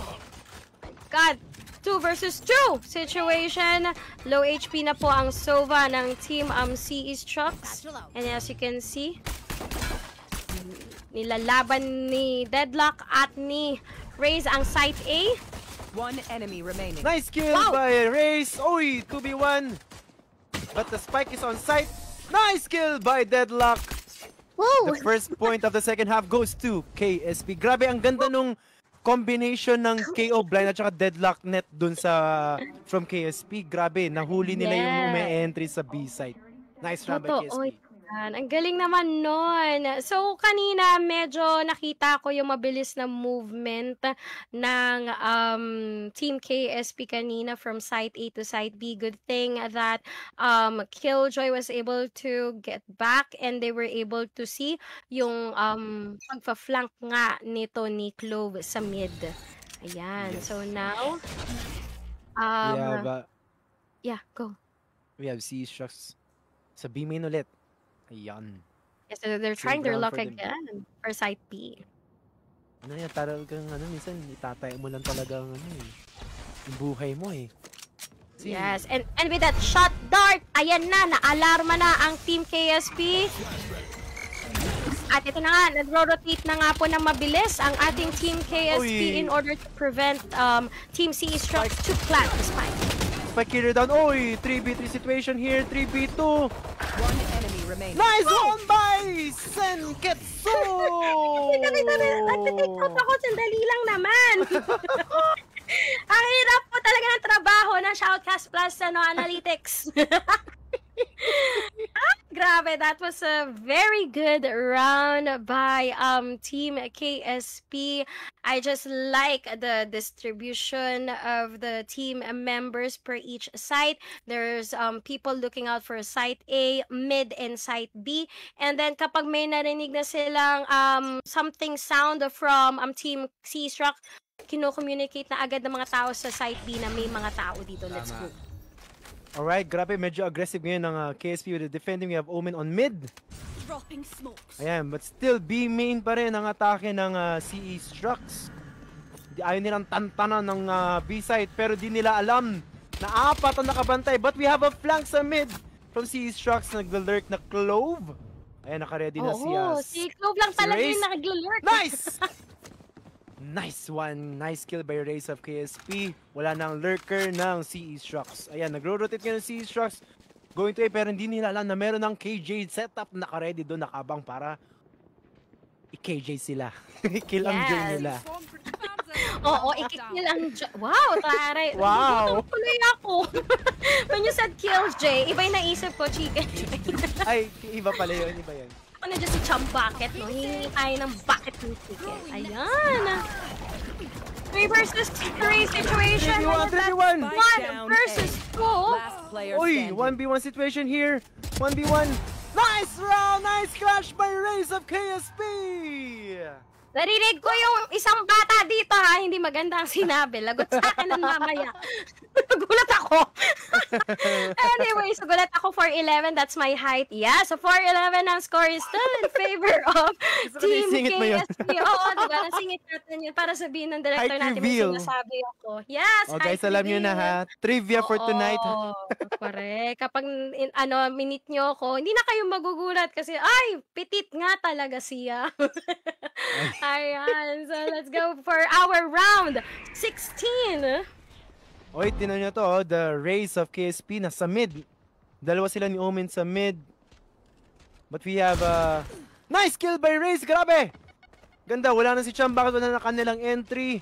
God, 2 versus 2 situation. Low HP na po ang Sova ng Team CE-Strux. And as you can see, nilalaban ni Deadlock at ni Raze ang site A. 1 enemy remaining. Nice kill by Raze. Oy, 2v1. But the spike is on site. Nice kill by Deadlock. Woo! The first point of the second half goes to KSP. Grabe, ang ganda nung combination ng KO blind at saka Deadlock net dun sa from KSP. Grabe, nahuli nila yung ume-entry sa B site. Nice run by KSP. Ang galing naman nun. So, kanina medyo nakita ko yung mabilis na movement ng Team KSP kanina from site A to site B. Good thing that Killjoy was able to get back and they were able to see yung pagpa-flank nga nito ni Clove sa mid. Ayan. Yes. So, now... go. We have CE-Strux sa B main ulit. Ayan. Yes, so they're trying their luck again for site B. Ano yan, talagang minsan itatay mo lang talaga yung buhay mo eh. See? Yes, and with that shot dart, ayan na, naalarma na ang Team KSP. At ito na nga, nagro-rotate na nga po ng mabilis ang ating Team KSP in order to prevent Team CE-Strux to plant the spike. Spike killer down. Oy, 3v3 situation here, 3v2. 1 enemy remaining. Nice one by Senketsu! Nag-take out ako, sandali lang naman. Ang hirap po talaga ng trabaho ng Shoutcast Plus Analytics. Grabe. grabe. That was a very good round by Team KSP. I just like the distribution of the team members per each site. There's people looking out for site A, mid, and site B. And then kapag may narinig na silang something sound from Team C-Struck, kino-communicate na agad ng mga tao sa site B na may mga tao dito. Let's go. Alright, grabe, medyo aggressive ngayon ng KSP with the defending. We have Omen on mid. Dropping smokes. Ayan, but still B main pa rin ang atake ng CE Strux. Ayaw nilang tantanan ng B side, pero di nila alam na apat ang nakabantay. But we have a flank sa mid from CE Strux. Naglalurk na Clove. Ayan, naka-ready na si Clove lang talaga yung nag-lurk. Nice! Nice one. Nice kill by Raze of KSP. Wala nang lurker ng CE Strux. Ayan, nagro-rotate ngayon ng CE Strux. Going to A, pero hindi nila alam na meron ng KJ setup na naka-ready doon, nakabang para i-KJ sila. Kill ang Joy nila. Oo, i-kill ang Joy. Wow, taray. Wow! Tuloy ako. When you said kill Jay, iba yung naisip ko, chicken Jay. Ay, iba pala yun, iba yun. Ano dyan si Chum Bucket, no? Hihingi tayo ng bucket ng chicken. Ayan. 3 versus 3 situation. 3v1, 3v1. 1 versus 2. Last player Uy, standing. 1v1 situation here. 1v1. Nice round! Nice clash by Raze of KSP! Narinig ko yung isang bata dito ha, hindi maganda ang sinabi. Lagot sa akin ng mamaya. Gulat ako. Anyway, so gulat ako 4'11", that's my height. Yeah, so 4'11", ang score is still in favor of Team KSP. Oo, diba? Nasingit natin yun para sabihin ng director Height natin reveal. may sinasabi ako. Yes, Oh guys, alam nyo na ha. Trivia for tonight. Pare, kapag minute nyo ako, hindi na kayo magugulat kasi, ay, pitit nga talaga siya. Ayan, so let's go for our round 16. Oy, tinan nyo to, oh, the Raze of KSP nasa mid. Dalawa sila ni Omen sa mid. But we have a nice kill by Raze, grabe! Ganda, wala na si Chum, bakit wala na kanilang entry?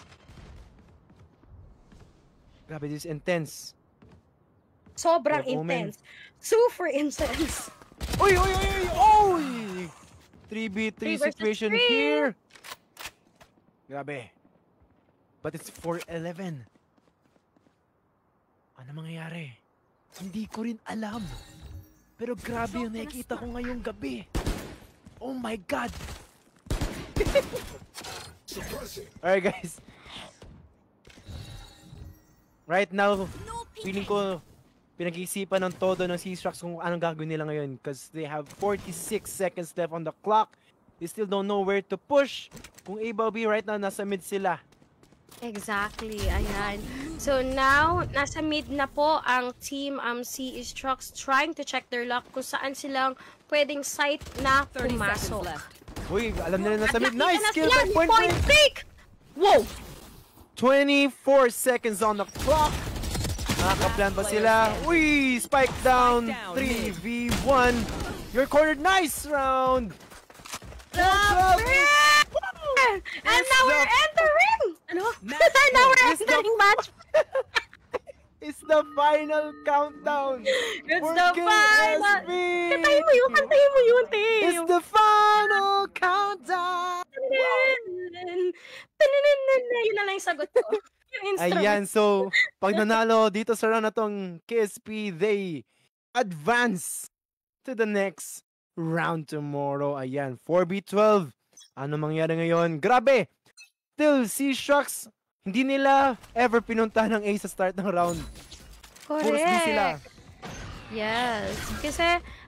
Grabe, this is intense. Sobrang Yeah, Omen. intense. Super intense. Uy, uy, uy, uy, uy! 3v3 3 versus situation 3. here. Grabe. But it's 4-11. Ano mangyayari? Hindi ko rin alam. Pero grabe yung nakikita ko ngayong gabi. Oh my God! Alright guys. Right now, feeling ko pinag-iisipan ng todo ng C-Strux kung anong gagawin nila ngayon because they have 46 seconds left on the clock. They still don't know where to push. Kung A ba B, right now, nasa mid sila. Exactly, ayan. So now, nasa mid na po ang team C-Strux trying to check their luck kung saan silang pwedeng site na 30 seconds pumasok. left. Uy, alam nila nasa mid. Nakita Nice na kill sila, by Point Point Break. Break! Wow! 24 seconds on the clock. Nakaka-plan ba sila? Uy, spike down. 3v1. You're cornered. Nice round. And now we're entering! Ano? Match Now we're It's the- entering match. It's the final countdown. It's for the KSP. final. Kantahin mo yun, te. It's the final countdown. Yun na lang yung sagot ko. Yung instrument. Ayan, so pag nanalo dito sa round na tong KSP, they advance to the next round tomorrow. Ayan, 4v12. Ano mangyari ngayon? Grabe! Still, C-Strux, hindi nila ever pinunta ng A sa start ng round. Puros B sila. Yes. Kasi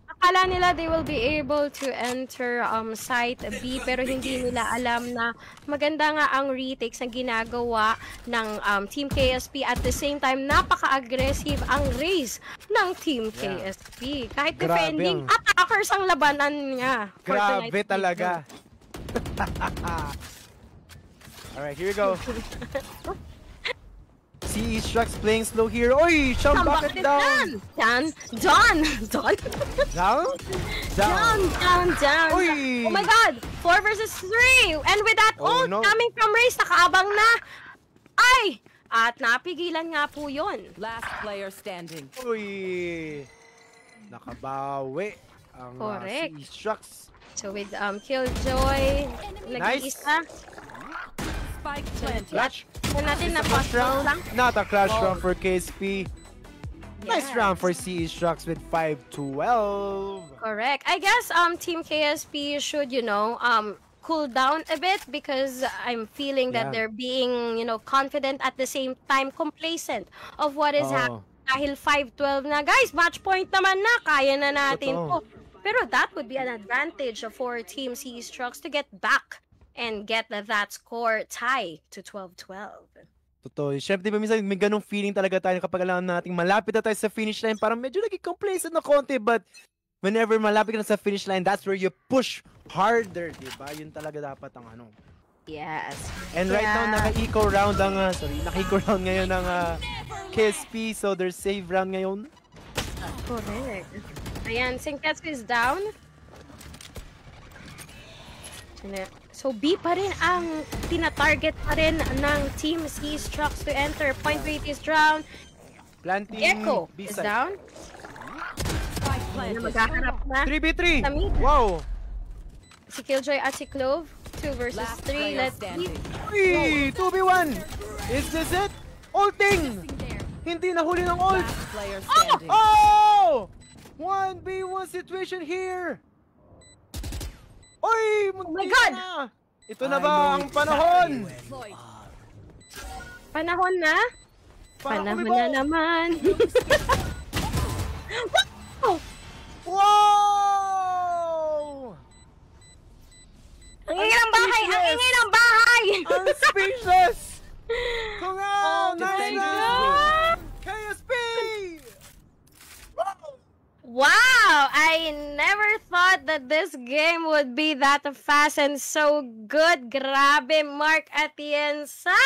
akala nila they will be able to enter site B pero hindi nila alam na maganda nga ang retakes na ginagawa ng Team KSP. At the same time, napaka-aggressive ang race ng Team KSP. Kahit Grabe defending ang- attackers ang labanan niya. for Grabe tonight's talaga. Alright, here we go. CE Strux playing slow here. Oy! Chum bucket down! Down! Down? Down! Uy! Oh my God! 4 versus 3! And with that Oh, ult no. coming from Raze, nakaabang na! Ay! At napigilan nga po yun. Last player standing. Uy! Nakabawi ang Correct. si Shucks. So with Killjoy, nag-iisa. Spike planted. Clutch. Ito natin na Clutch round. lang. Not a clutch Oh. round for KSP. Nice round for CE Shucks with 5-12. Correct. I guess Team KSP should, cool down a bit because I'm feeling that Yeah. they're being, confident at the same time complacent of what is happening. Dahil 5-12 na, guys, match point naman na, kaya na natin Totoo. to. Pero that would be an advantage for Team CE Strux to get back and get that score tie to 12-12. Totoo. Siyempre, diba minsan may ganong feeling talaga tayo kapag alam nating malapit na tayo sa finish line. Parang medyo naging complacent na konti. But whenever malapit ka na sa finish line, that's where you push harder. Diba? Yun talaga dapat ang ano. Yes. And right now, Yeah. naka-eco round ang, naka-eco round ngayon ng KSP. So, their save round ngayon. Correct. Ayan, Sinketsu is down. So B pa rin ang tina-target pa rin ng Team C Strux to enter. Point rate is down. Planting Echo is B-side. down. Spike Ano, planted. magkaharap na. 3v3! Kami. Wow! Si Killjoy at si Clove. 2 versus Last 3. player Let's see. standing. 2v1! Is this it? Ulting! Hindi nahuli ng ult! Last player standing. Oh! 1v1 situation here! Oy! Oh my God! Na. Ito na ba ang panahon? Panahon na? Para Panahon kumibaw. na naman. Wow! Wow! Ang ingay ng bahay! Ang ingay ng bahay! Ang speechless! Kungaw! Oh my Nice God! round! KSP! Wow! I never thought that this game would be that fast and so good. Grabe, Mark Atienza!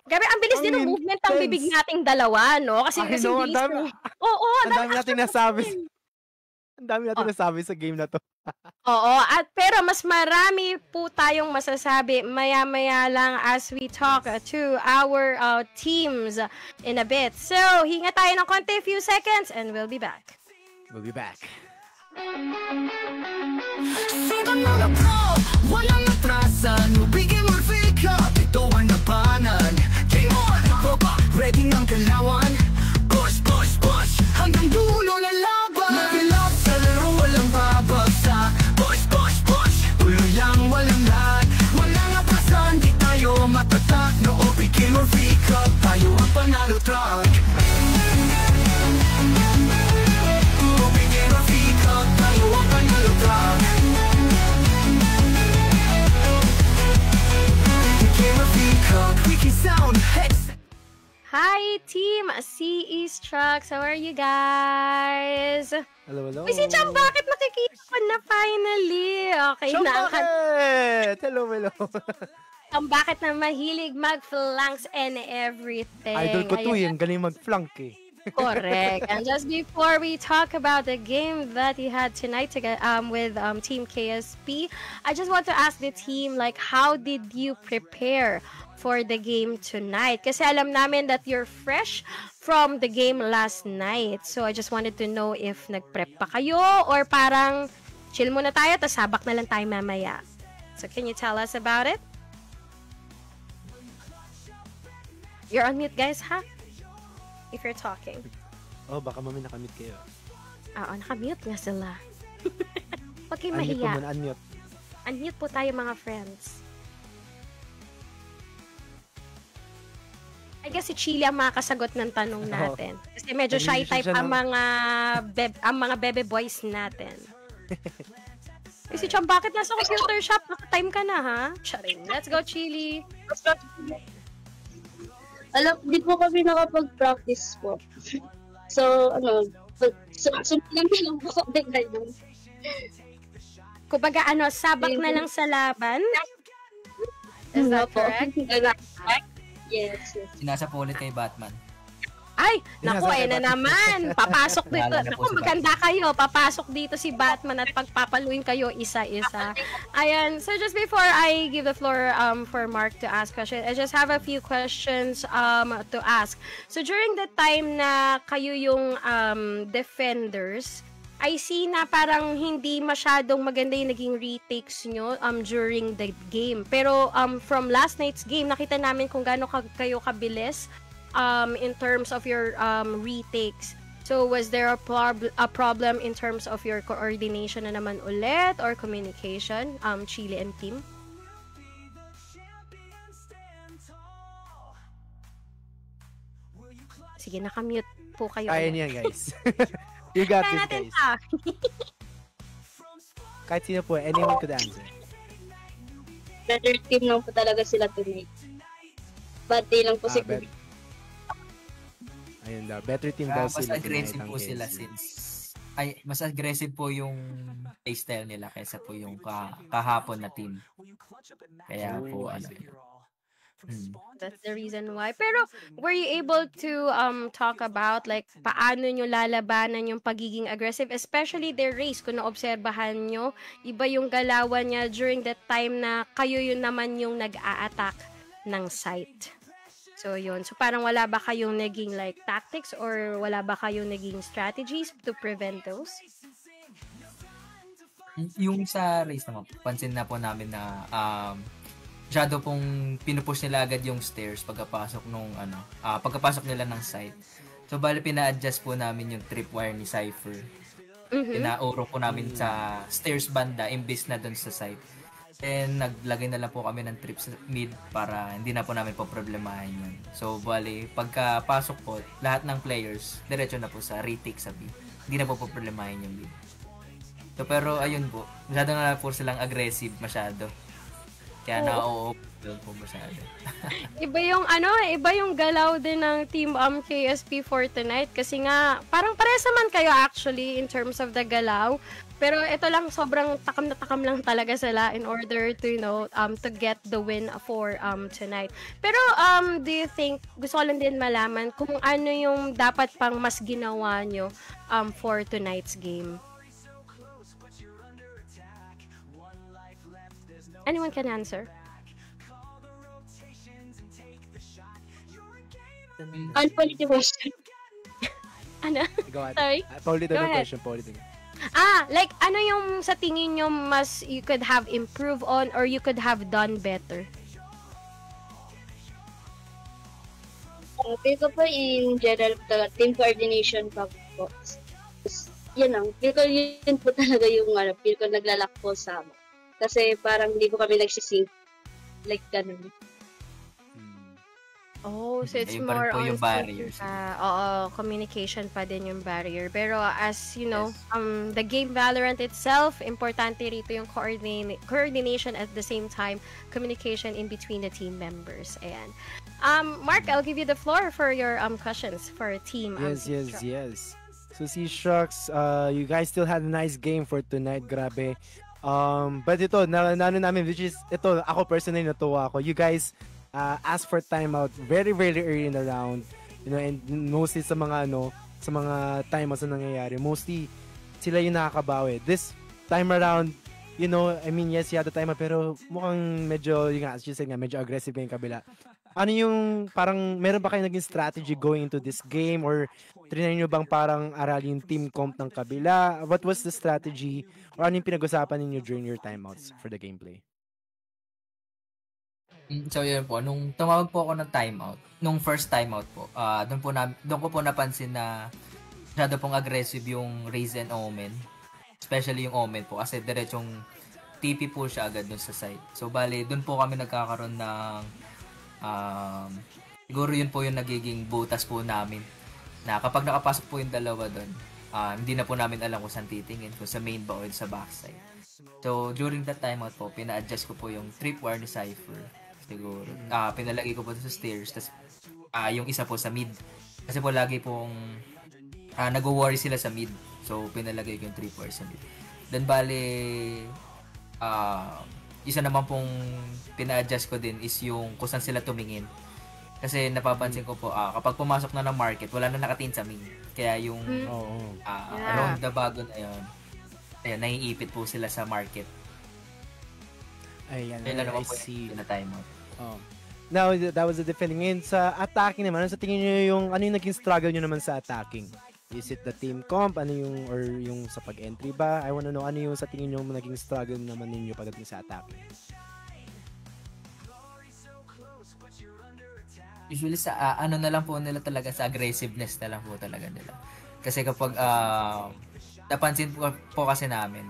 Grabe, ang bilis din ng Ang movement ng intense. bibig nating dalawa, no? Kasi I know, ang bilis dami. ng- Oo, Ang dami natin nasabi. Ang dami natin Oh. nasabi sa game na to. Oo, pero mas marami po tayong masasabi maya-maya lang as we talk to our teams in a bit. So, hinga tayo ng konti, few seconds, and we'll be back. We'll be back. Sigan mga pro, walang atrasan Bigyan mo pick up, ito ang labanan Game on, boba, ready ng kalawan Push, push, push, hanggang dulo na laban Magilap sa laro, walang babagsak Push, push, push, tuloy lang, walang lahat Walang atrasan, di tayo matatak No, bigyan mo pick up, tayo ang panalo track Bigyan mo pick up, tayo ang panalo track Hi, Team CE Strucks! How are you guys? Hello, hello. Uy, si Cham, bakit nakikita ko na finally? Okay Cham, na. bakit? Hello, hello. Cham, bakit na mahilig mag-flanks and everything? Idol ko to Ayan. yung galing mag-flank eh. Correct. And just before we talk about the game that you had tonight with Team KSP, I just want to ask the team, like, how did you prepare for the game tonight? Kasi alam namin that you're fresh from the game last night. So I just wanted to know if nag-prep pa kayo or parang chill muna tayo, tas sabak na lang tayo mamaya. So can you tell us about it? You're on mute, guys, ha? If you're talking. Oh, baka mami nakamute kayo. Oo, nakamute nga sila. Huwag kayong Unmute ko mahiya. muna, unmute. Unmute po tayo, mga friends. I guess si Chili ang makakasagot ng tanong natin. Kasi medyo shy Nag-iisip type siya ang mga bebe boys natin. Si Cham, bakit nasa computer shop? Naka-time ka na, ha? Charing. Let's go, Chili. Alam, di po kami nakapag-practice po. So, sumilang lang po kami ngayon. Kumbaga, sabak na lang sa laban? Is that po. correct? Yes, yes. Sinasapulit kay Batman. Ay, naku, na naman. Papasok dito. Naalala Naku, po si maganda kayo. Papasok dito si Batman at pagpapaluin kayo isa-isa. Ayan. So just before I give the floor for Mark to ask questions, I just have a few questions to ask. So during the time na kayo yung defenders, I see na parang hindi masyadong maganda yung naging retakes nyo during the game. Pero from last night's game, nakita namin kung gaano kayo kabilis in terms of your retakes. So, was there a problem in terms of your coordination na naman ulit or communication, Chile and team? Sige, nakamute po kayo. Kaya niyan, guys. You got Kaya this, natin guys. Kahit sino po, anyone could answer. Better team lang po talaga sila tonight. Bad day lang po si bet- Ayun daw, better team daw Mas sila. aggressive tonight, po ang sila KSC. mas aggressive po yung playstyle nila kaysa po yung kahapon na team. Kaya po That's the reason why. Pero were you able to talk about like paano nyo lalabanan yung pagiging aggressive, especially their race? Kung naobserbahan nyo, iba yung galawan niya during that time na kayo yun naman yung nag-a-attack ng site. So yun. So parang wala ba kayong naging like tactics or wala ba kayong naging strategies to prevent those? yung sa race naman, pansin na po namin na masyado pong pinupush nila agad yung stairs pagkapasok pagkapasok nila ng site. So bali pina-adjust po namin yung tripwire ni Cypher. Pinaurong po namin sa stairs banda imbis na doon sa site. And naglagay na lang po kami ng trip sa mid para hindi na po namin po problemahin yun. So bali pagkapasok po lahat ng players diretso na po sa retake sa B. Hindi na po problemahin yung mid. So pero ayun po, masyado na po silang aggressive masyado. Kaya na-o-open po masyado. Iba yung galaw din ng team KSP for tonight kasi nga parang pares naman kayo actually in terms of the galaw. Pero ito lang sobrang takam na takam lang talaga sila in order to to get the win for tonight. Pero do you think gusto ko lang din malaman kung ano yung dapat pang mas ginawa nyo for tonight's game? Anyone can answer. Unquality question. Ano? Go ahead. Sorry? Paulit Go na ahead. question, paulit na. Like ano yung sa tingin nyo mas you could have improved on or you could have done better? Feel ko po in general talaga, team coordination pa po. Yun lang, feel ko yun po talaga yung feel ko naglalak po sa amin. Kasi parang hindi po kami nagsisync. Like, ganun. Oh, so it's Ayun pa rin more po on yung barriers. communication pa din yung barrier. Pero as you know, the game Valorant itself, importante rito yung coordination at the same time, communication in between the team members. Ayan. Mark, I'll give you the floor for your questions for team. Yes. So si Shucks, you guys still had a nice game for tonight, grabe. But ito, naano namin, which is, ito, ako personally natuwa ako. You guys asked for timeout very, very early in the round. And mostly sa mga, sa mga timeouts na nangyayari. Mostly, sila yung nakakabawi. This time around, I mean, yes, you had the timeout, pero mukhang medyo, as you said nga, medyo aggressive yung kabila. Ano yung, parang, meron ba kayo naging strategy going into this game? Or trinay nyo bang parang aralin yung team comp ng kabila? What was the strategy? Or ano yung pinag-usapan ninyo during your timeouts for the gameplay? So yun po, nung tumawag po ako ng timeout, nung first timeout po, doon ko po napansin na masyado pong aggressive yung Raze and Omen. Especially yung Omen po, kasi diretsong TP po siya agad dun sa site. So bali, doon po kami nagkakaroon ng siguro yun po yung nagiging butas po namin na kapag nakapasok po yung dalawa doon, hindi na po namin alam kung saan titingin, kung sa main ba o sa backside. So during that timeout po, pina-adjust ko po yung tripwire ni Cypher siguro. Pinalagay ko po sa stairs, tas yung isa po sa mid. Kasi po lagi pong nag-worry sila sa mid. So pinalagay ko yung tripwire sa mid. Then bale isa naman pong pina-adjust ko din is yung kung saan sila tumingin. Kasi napapansin ko po, kapag pumasok na ng market, wala na nakatingin sa main. Kaya yung around the bago na yun, ayun, naiipit po sila sa market. Ayan, I see. Na timeout. Now, that was the defending. Ngayon, sa attacking naman, sa tingin nyo ano yung naging struggle nyo naman sa attacking? Is it the team comp? Ano yung, or yung sa pag-entry ba? I wanna know, ano yung sa tingin nyo naging struggle naman ninyo pagdating sa attack? Usually sa ano na lang po nila talaga, sa aggressiveness na lang po talaga nila. Kasi kapag napansin po kasi namin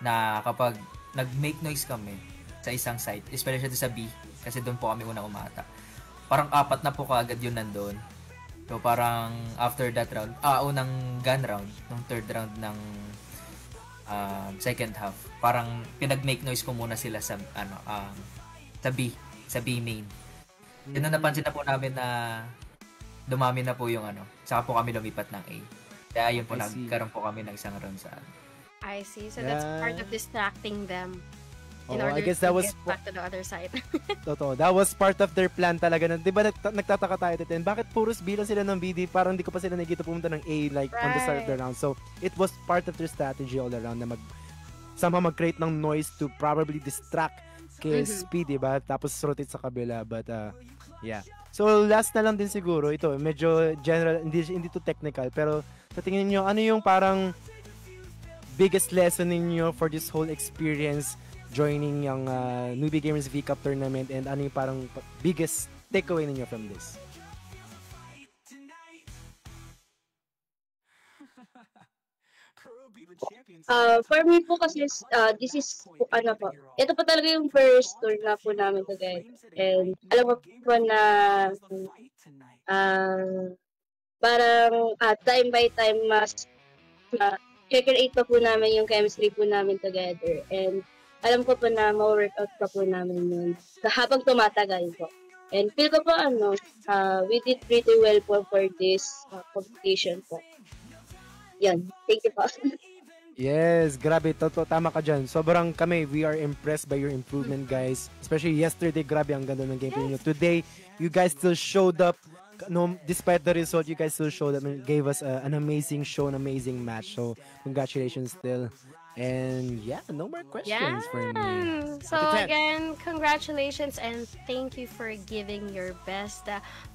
na kapag nag-make noise kami sa isang site, especially sa B, kasi doon po kami unang umata. Parang 4 na po kaagad yun nandun. So parang after that round, unang gun round, nung third round ng second half, parang pinag-make noise ko muna sila sa sa B main. Yun na napansin na po namin na dumami na po yung saka po kami lumipat ng A. Kaya yun po, nagkaroon po kami ng isang round sa I see. So that's part of distracting them in order I guess to that was get back to the other side. Totoo. That was part of their plan talaga. Di ba nagtataka tayo din, bakit puros B lang sila ng BD? Parang hindi ko pa sila nakikita pumunta ng A like on the start of the round. So it was part of their strategy all around na somehow mag-create ng noise to probably distract KSP, di ba? Tapos rotate sa kabila. But yeah. So last na lang din siguro, ito medyo general, hindi to technical, pero sa tingin niyo ano yung parang biggest lesson ninyo for this whole experience joining yung Newbie Gamers V Cup tournament, and ano yung parang biggest takeaway ninyo from this? For me po kasi, this is, ito po talaga yung first tour na po namin together. And alam ko po na, parang time by time, mas create pa po namin yung chemistry po namin together. And alam ko po na ma-workout pa po namin yun habang tumatagal po. And feel ko po, we did pretty well for this competition po. Yan. Thank you po. Yes, grabe, tama ka dyan. Sobrang we are impressed by your improvement, guys. Especially yesterday, grabe ang ganda ng gameplay niyo. Today, you guys still showed up. No, despite the result, you guys still showed up and gave us an amazing show, an amazing match. So, congratulations still. And yeah, no more questions for me. So again, congratulations and thank you for giving your best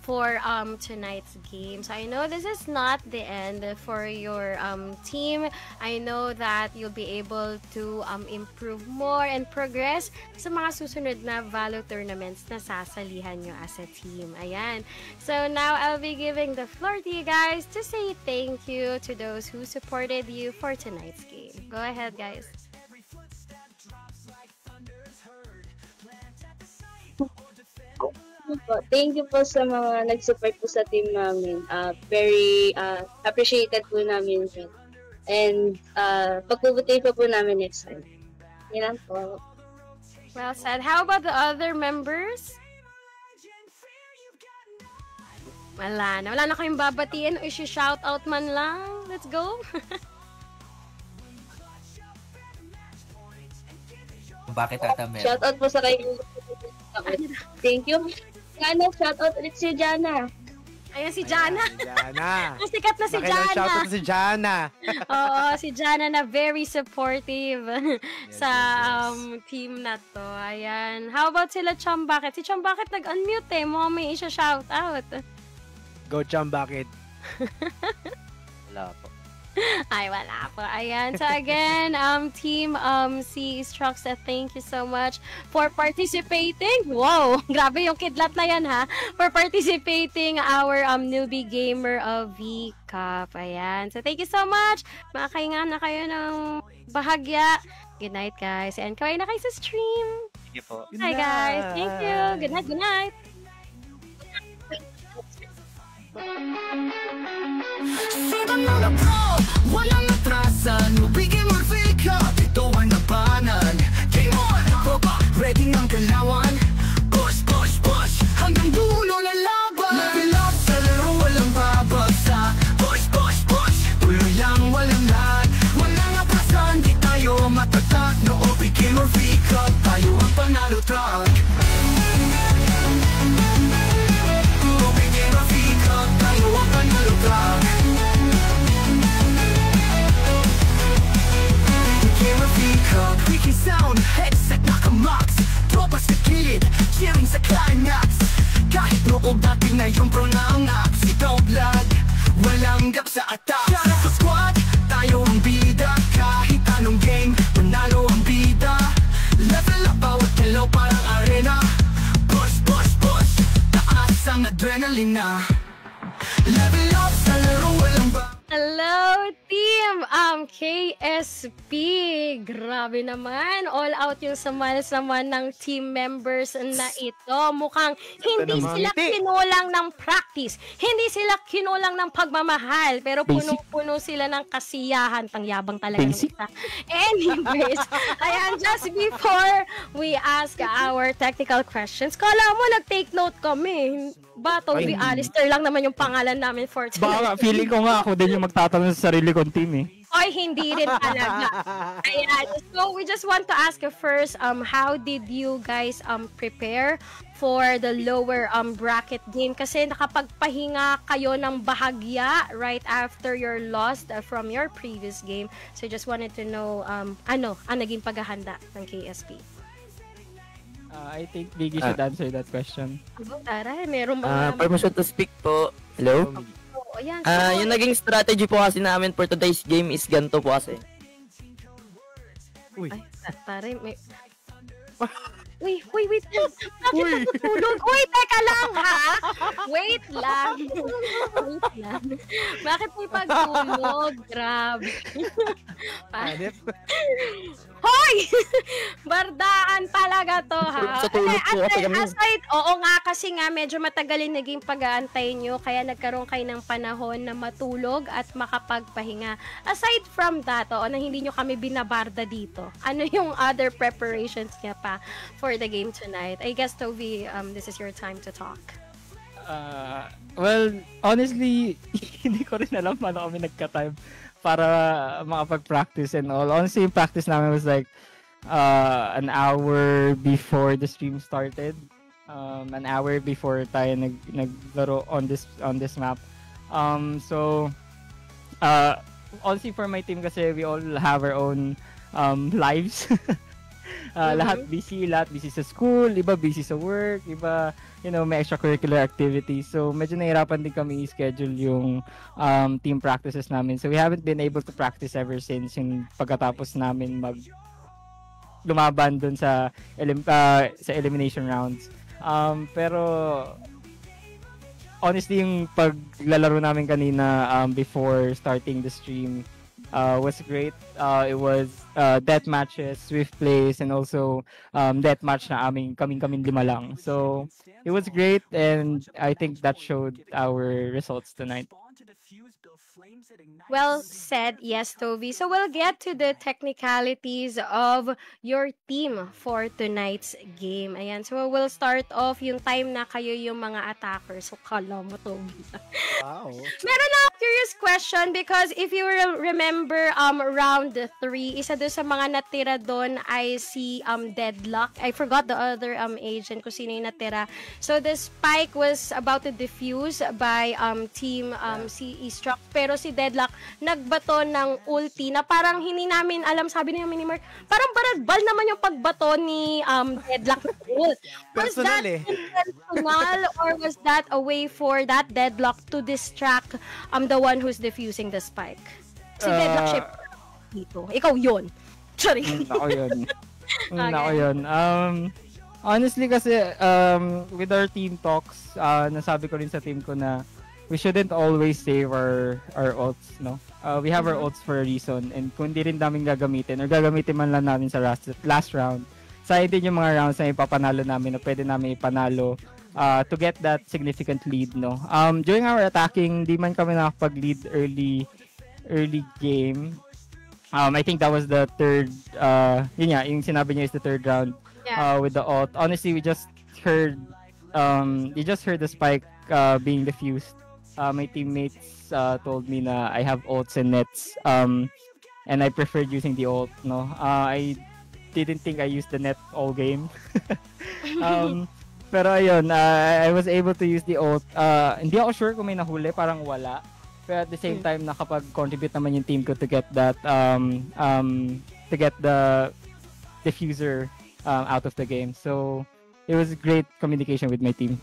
for tonight's game. So I know this is not the end for your team. I know that you'll be able to improve more and progress sa mga susunod na Valo tournaments na sasalihan nyo as a team. Ayan. So now I'll be giving the floor to you guys to say thank you to those who supported you for tonight's game. Go ahead, guys. Thank you po sa mga nag-support po sa team namin. Very appreciated po namin yun. And pagpubuti pa po namin next time. Yan po. Well said. How about the other members? Wala na kayong babatiin o shout out man lang. Let's go. Bakit tatamel? Shout out po sa kayo. Thank you. Shout out ulit si Jana. Ayan si Jana. Jana. Sikat na si Jana. Shout out si Jana. Oo, si Jana na very supportive sa team na to. Ayan. How about sila Chum Bakit? Si Chum Bakit nag-unmute Mukhang may shout out. Go Chum Bakit. Wala po. Ay, wala po. Ayan. So again, team C Strux, thank you so much for participating. Wow! Grabe yung kidlat na yan, ha? For participating our Newbie Gamer of V Cup. Ayan. So thank you so much. Makakahinga na kayo ng bahagya. Good night, guys. And kaway na kayo sa stream. Sige po. Hi, guys. Thank you. Good night, good night. Sibanala Pro, walang atrasan. Newbie Gamer V Cup, ito ang labanan. Game on, baba, ready ang galawan. Push, push, push, hanggang dulo na laban. Mabilog sa laro, walang babagsak. Push, push, push, tuloy lang, walang lag. Walang atrasan, di tayo matatag. Newbie Gamer V Cup, tayo ang panalo track. Creaky sound, headset naka-max. Tropas sa gilid, cheering sa climax. Kahit noong dating na yung pronouns, ikaw blood, walang gap sa attack. Sa squad, tayo ang bida. Kahit anong game, panalo ang bida. Level up bawat hello parang arena. Push, push, push, taas ang adrenaline na. Level up sa laro, walang ba. Hello, team! KSP! Grabe naman! All out yung samal-saman ng team members na ito. Mukhang hindi sila kinulang ng practice. Hindi sila kinulang ng pagmamahal. Pero punong-puno sila ng kasiyahan. Pangyabang talaga. Anyways, ayan, just before we ask our technical questions, kala mo nag-take note kami. Bato, Alistair lang naman yung pangalan namin for today. Baka feeling ko nga ako din yung magtatanong sa sarili kong team eh. Oy, hindi rin talaga. Ayan. So, we just want to ask you first, how did you guys prepare for the lower bracket game? Kasi nakapagpahinga kayo ng bahagya right after your loss from your previous game. So, just wanted to know, ano ang naging paghahanda ng KSP? I think Biggie should answer that question. Tara, meron mga... Permission to speak po. Hello? Ayan, yung naging strategy po kasi namin for today's game is ganito po kasi. Uy. Ay, taray, may... Uy, wait lang. Bakit natutulog? Uy, teka lang, ha? Wait lang. Wait lang. Bakit may pagtulog? Grabe. Hoy! Bardaan talaga to, ha? Sa tulog po kasi kami. Aside, oo nga, kasi nga medyo matagal yung naging pag-aantay nyo, kaya nagkaroon kayo ng panahon na matulog at makapagpahinga. Aside from that, na hindi nyo kami binabarda dito, ano yung other preparations niya pa for the game tonight? I guess, Toby, this is your time to talk. Well, honestly, hindi ko rin alam paano kami nagka-time para makapag-practice and all. Honestly, yung practice namin was like an hour before the stream started. An hour before tayo naglaro on this map. So, honestly, for my team kasi we all have our own lives. Lahat busy sa school, iba busy sa work, iba may extracurricular activities. So medyo nahirapan din kami i-schedule yung team practices namin. So we haven't been able to practice ever since yung pagkatapos namin lumaban dun sa elimination rounds. Pero honestly yung paglalaro namin kanina before starting the stream was great. It was death matches, swift plays, and also death match na kaming lima lang. So it was great, and I think that showed our results tonight. Well said, yes, Toby. So we'll get to the technicalities of your team for tonight's game. Ayan, so we'll start off yung time na kayo yung mga attackers. So kala mo, Toby. Wow. Meron ako curious question because if you remember round 3, isa doon sa mga natira doon ay si Deadlock. I forgot the other agent kung sino yung natira. So the spike was about to defuse by team CE Struck, pero si Deadlock nagbato ng ulti na parang hindi namin alam, sabi niya ni Mark, parang baradbal naman yung pagbato ni Deadlock. Was that intentional or was that a way for that Deadlock to distract the one who's defusing the spike? Si Deadlock ship dito. Ikaw yun. Sorry. Ako yun. Honestly kasi with our team talks, nasabi ko rin sa team ko na we shouldn't always save our ults, no? We have our ults for a reason, and kung hindi rin namin gagamitin or gagamitin man lang namin sa last round, sayang din yung mga rounds na ipapanalo namin na pwede namin ipanalo to get that significant lead, no? During our attacking, di man kami nakapag-lead early game. I think that was the third, yung sinabi niya is the third round with the ult. Honestly, we just heard the spike being defused. My teammates told me na I have ults and nets, and I preferred using the ult, no? I didn't think I used the net all game. Pero ayun, I was able to use the ult. Hindi ako sure kung may nahuli, parang wala. Pero at the same time, nakapag-contribute naman yung team ko to get that, to get the diffuser out of the game. So, it was great communication with my team.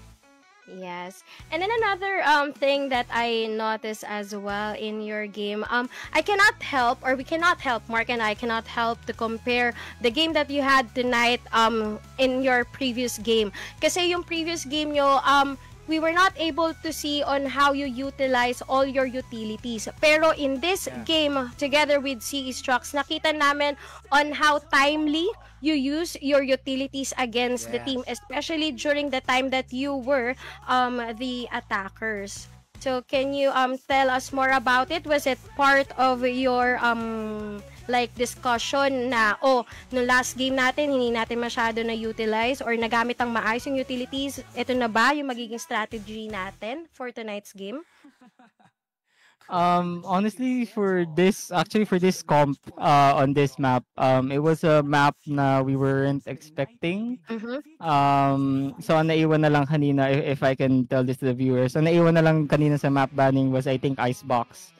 Yes. And then another thing that I noticed as well in your game, I cannot help, or we cannot help, Mark and I cannot help to compare the game that you had tonight in your previous game. Kasi yung previous game nyo, we were not able to see on how you utilize all your utilities. Pero in this game, together with CE Strux, nakita namin on how timely you use your utilities against the team, especially during the time that you were the attackers. So can you tell us more about it? Was it part of your like discussion na no last game natin hindi natin masyado na utilize or nagamit ang maayos yung utilities? Ito na ba yung magiging strategy natin for tonight's game? Honestly, for this comp on this map, it was a map na we weren't expecting. So ang naiwan na lang kanina, if I can tell this to the viewers, ang naiwan na lang kanina sa map banning was, I think, Icebox,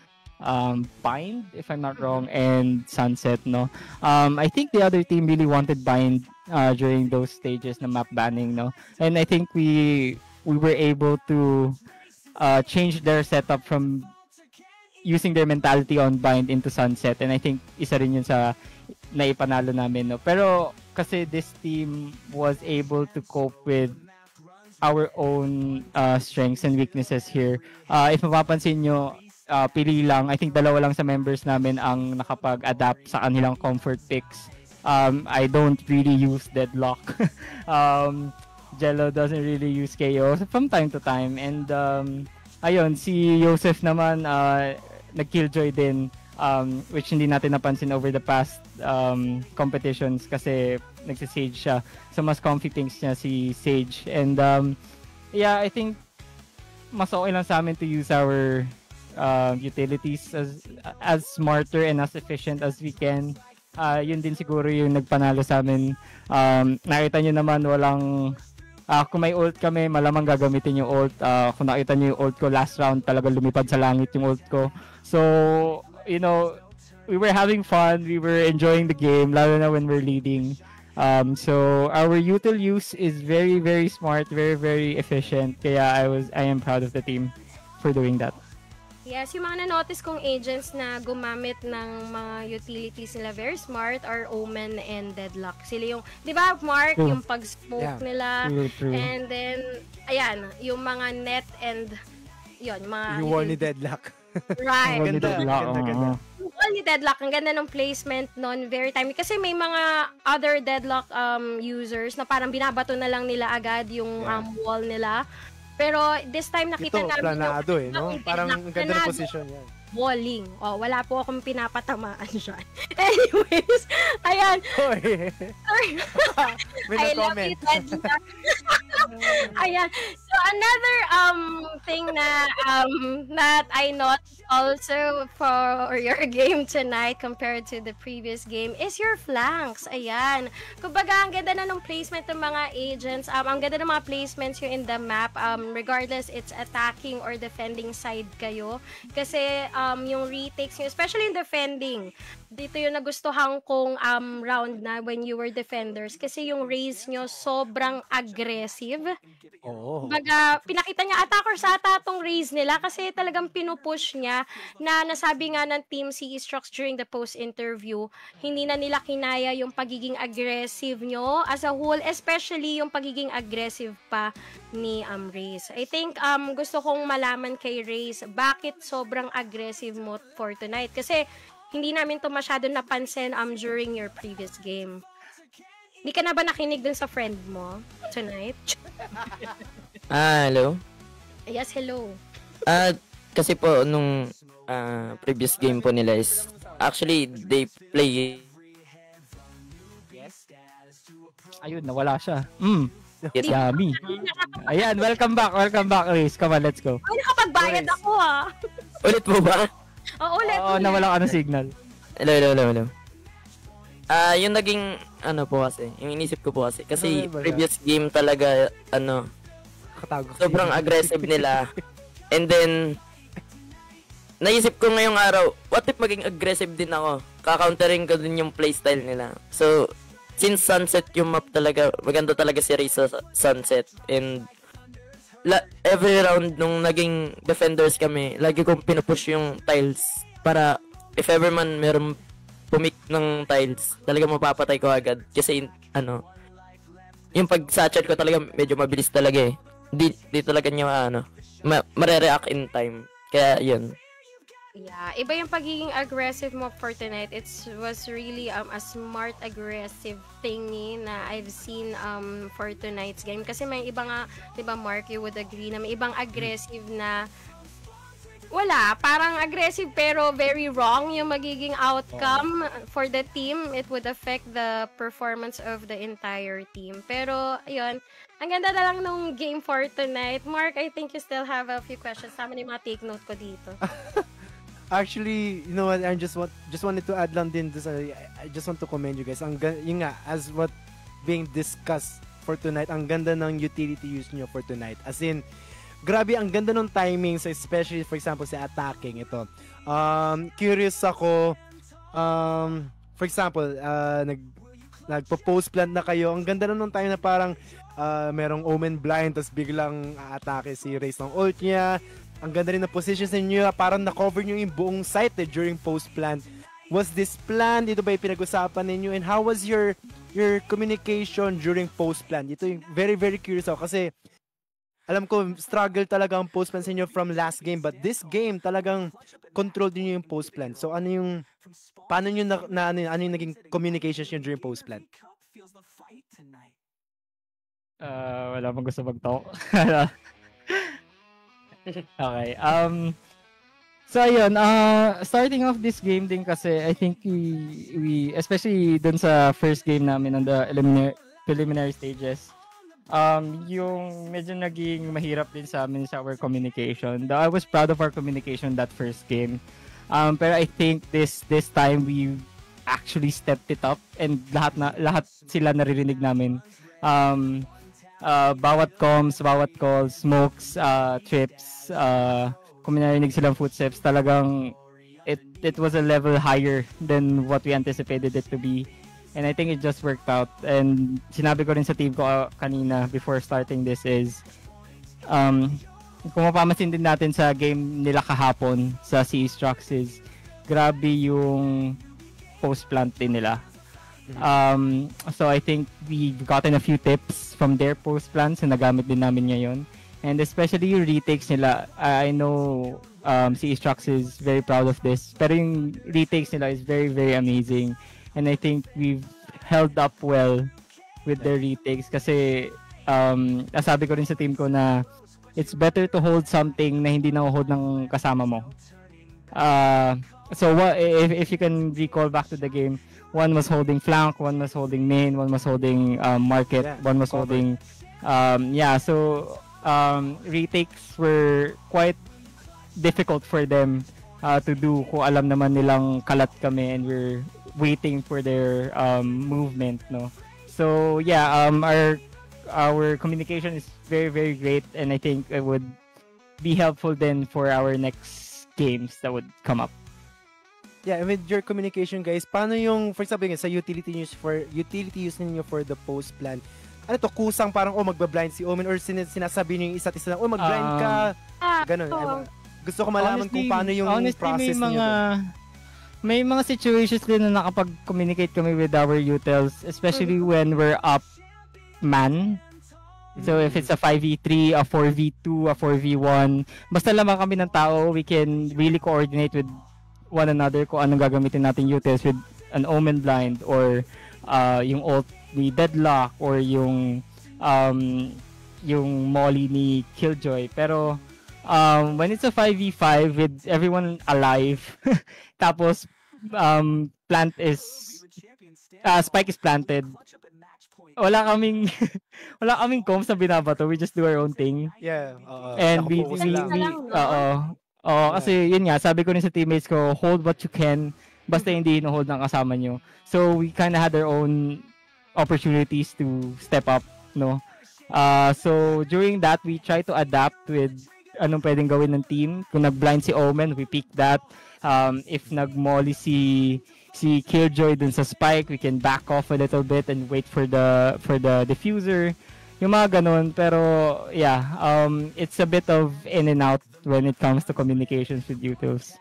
Bind, if I'm not wrong, and Sunset, no? I think the other team really wanted Bind during those stages na map banning, no? And I think we were able to change their setup from using their mentality on Bind into Sunset, and I think isa rin yun sa naipanalo namin, no? Pero kasi this team was able to cope with our own strengths and weaknesses here. If mapapansin nyo, pili lang, I think dalawa lang sa members namin ang nakapag-adapt sa kanilang comfort picks. I don't really use Deadlock. Jello doesn't really use KO from time to time, and ayun, si Joseph naman nag-Killjoy din, which hindi natin napansin over the past competitions kasi nagsisage siya. So mas comfy things niya si Sage. And yeah, I think mas okay lang sa amin to use our utilities as smarter and as efficient as we can. Yun din siguro yung nagpanalo sa amin. Nakita nyo naman walang kung may ult kami, malamang gagamitin yung ult. Kung nakita nyo yung ult ko last round, talaga lumipad sa langit yung ult ko. So, you know, we were having fun. We were enjoying the game, lalo na when we're leading. So, our util use is very, very smart, very, very efficient. Kaya I am proud of the team for doing that. Yes, yung mga na-notice kong agents na gumamit ng mga utilities nila, very smart, are Omen and Deadlock. Sila yung, di ba, Mark, yung pag-smoke nila. True. And then, ayan, yung mga net and, yun, mga... Yung wall ni Deadlock. Right. Ganda. Yung wall ni Deadlock, ang ganda ng placement nun, very timely. Kasi may mga other Deadlock users na parang binabato na lang nila agad yung wall nila. Pero this time nakita namin planado no? Parang ganda ng position yan. Walling. Wala po akong pinapatamaan dyan. Anyways, ayan. May no-comment. Ayan. So another thing na that I noticed also for your game tonight compared to the previous game is your flanks. Ayan. Kumbaga, ang ganda na ng placement ng mga agents. Ang ganda ng mga placements yung in the map. Regardless it's attacking or defending side kayo. Kasi yung retakes nyo, especially in defending, dito yung nagustuhan kong round na when you were defenders kasi yung raise nyo sobrang aggressive. Baga, pinakita niya attacker sa tong raise nila kasi talagang pinupush niya na nasabi nga ng team CE Strux during the post-interview, hindi na nila kinaya yung pagiging aggressive nyo as a whole, especially yung pagiging aggressive pa ni Raze. I think gusto kong malaman kay Raze, bakit sobrang aggressive mo for tonight? Kasi hindi namin to masyado napansin during your previous game. Hindi ka na ba nakinig dun sa friend mo tonight? Hello? Yes, hello. Kasi po, nung previous game po nila is, actually, they play... Ayun, nawala siya. Yummy. Ayan, welcome back, Raze. Come on, let's go. Ay, nakapagbayad ako Ulit mo ba? Ulit. Nawala ka ng signal. Hello. Yung naging, po kasi, yung inisip ko po kasi previous game talaga, sobrang aggressive nila. And then, naisip ko ngayong araw, what if maging aggressive din ako? Kakountering ko din yung playstyle nila. So, since Sunset yung map talaga, maganda talaga si Raze sa Sunset. And, every round nung naging defenders kami, lagi kong pinupush yung tiles para if ever man meron pumik ng tiles, talaga mapapatay ko agad. Kasi yung pag-satchel ko talaga medyo mabilis talaga eh. Di talaga niya mare-react in time. Kaya yun. Yeah, iba yung pagiging aggressive mo for tonight. It was really a smart aggressive thingy na I've seen for tonight's game. Kasi may iba nga, 'di ba Mark, you would agree na may ibang aggressive na parang aggressive pero very wrong yung magiging outcome for the team. It would affect the performance of the entire team. Pero ayun, ang ganda na lang nung game for tonight. Mark, I think you still have a few questions. Tama na yung mga take note ko dito. Actually, you know what? I just wanted to add lang din. I just want to commend you guys. Yun nga, as what being discussed for tonight, ang ganda ng utility use nyo for tonight. As in, grabe ang ganda ng timings, especially for example sa attacking ito. Curious ako, for example, nagpo-post plant na kayo. Ang ganda na ng time na parang merong Omen blind, tapos biglang atake si Raze ng ult niya. Ang ganda rin ng positions ninyo, parang na-cover nyo yung buong site during post-plant. Was this planned? Ito ba yung pinag-usapan ninyo? And how was your communication during post-plant? Ito yung very, very curious ako kasi alam ko, struggle talaga ang post-plant sa inyo from last game. But this game, talagang control din yung post-plant. So paano nyo ano yung naging communications nyo during post-plant? Wala pang gusto mag-talk. Okay. So ayun, starting off this game din kasi I think we especially dun sa first game namin on the preliminary stages, yung medyo naging mahirap din sa amin sa our communication. Though I was proud of our communication that first game. Pero I think this time we actually stepped it up and lahat sila naririnig namin. Bawat comms, bawat calls, smokes, trips, kung narinig silang footsteps, talagang it was a level higher than what we anticipated it to be. And I think it just worked out. And sinabi ko rin sa team ko kanina before starting this is, kung mapapansin din natin sa game nila kahapon sa CE Strux is, grabe yung post-plant din nila. So I think we've gotten a few tips from their post plans na nagamit din namin ngayon. And especially yung retakes nila, I know CE Strux is very proud of this. Pero yung retakes nila is very, very amazing. And I think we've held up well with their retakes kasi nasabi ko rin sa team ko na it's better to hold something na hindi na hold ng kasama mo. So if you can recall back to the game, one was holding flank, one was holding main, one was holding market, one was holding so retakes were quite difficult for them to do kung alam naman nilang kalat kami and we're waiting for their movement, no. So our communication is very, very great, and I think it would be helpful then for our next games that would come up. Yeah, with your communication, guys, paano yung, for example, sa utility use ninyo for the post plan? Ano to, kusang parang, magbablind si Omen or sinasabi niyo yung isa't isa na, magblind ka, ganun. Gusto ko malaman honestly, kung paano yung process niyo. May mga situations din na nakapag-communicate kami with our utils, especially when we're up man. So if it's a 5v3, a 4v2, a 4v1, basta lamang kami ng tao, we can really coordinate with one another kung anong gagamitin natin utils with an Omen blind or yung ult ni Deadlock or yung molly ni Killjoy. Pero when it's a 5v5 with everyone alive tapos plant is spike is planted, wala kaming comms na binabato. We just do our own thing. Yeah. And we kasi yun nga, sabi ko rin sa teammates ko, hold what you can, basta hindi hold ng kasama nyo. So we kind of had our own opportunities to step up, no? So during that, we try to adapt with anong pwedeng gawin ng team. Kung nag-blind si Omen, we pick that. If nag-molly si Killjoy dun sa spike, we can back off a little bit and wait for the diffuser. Yung mga ganun, pero yeah, it's a bit of in and out when it comes to communications with Utils.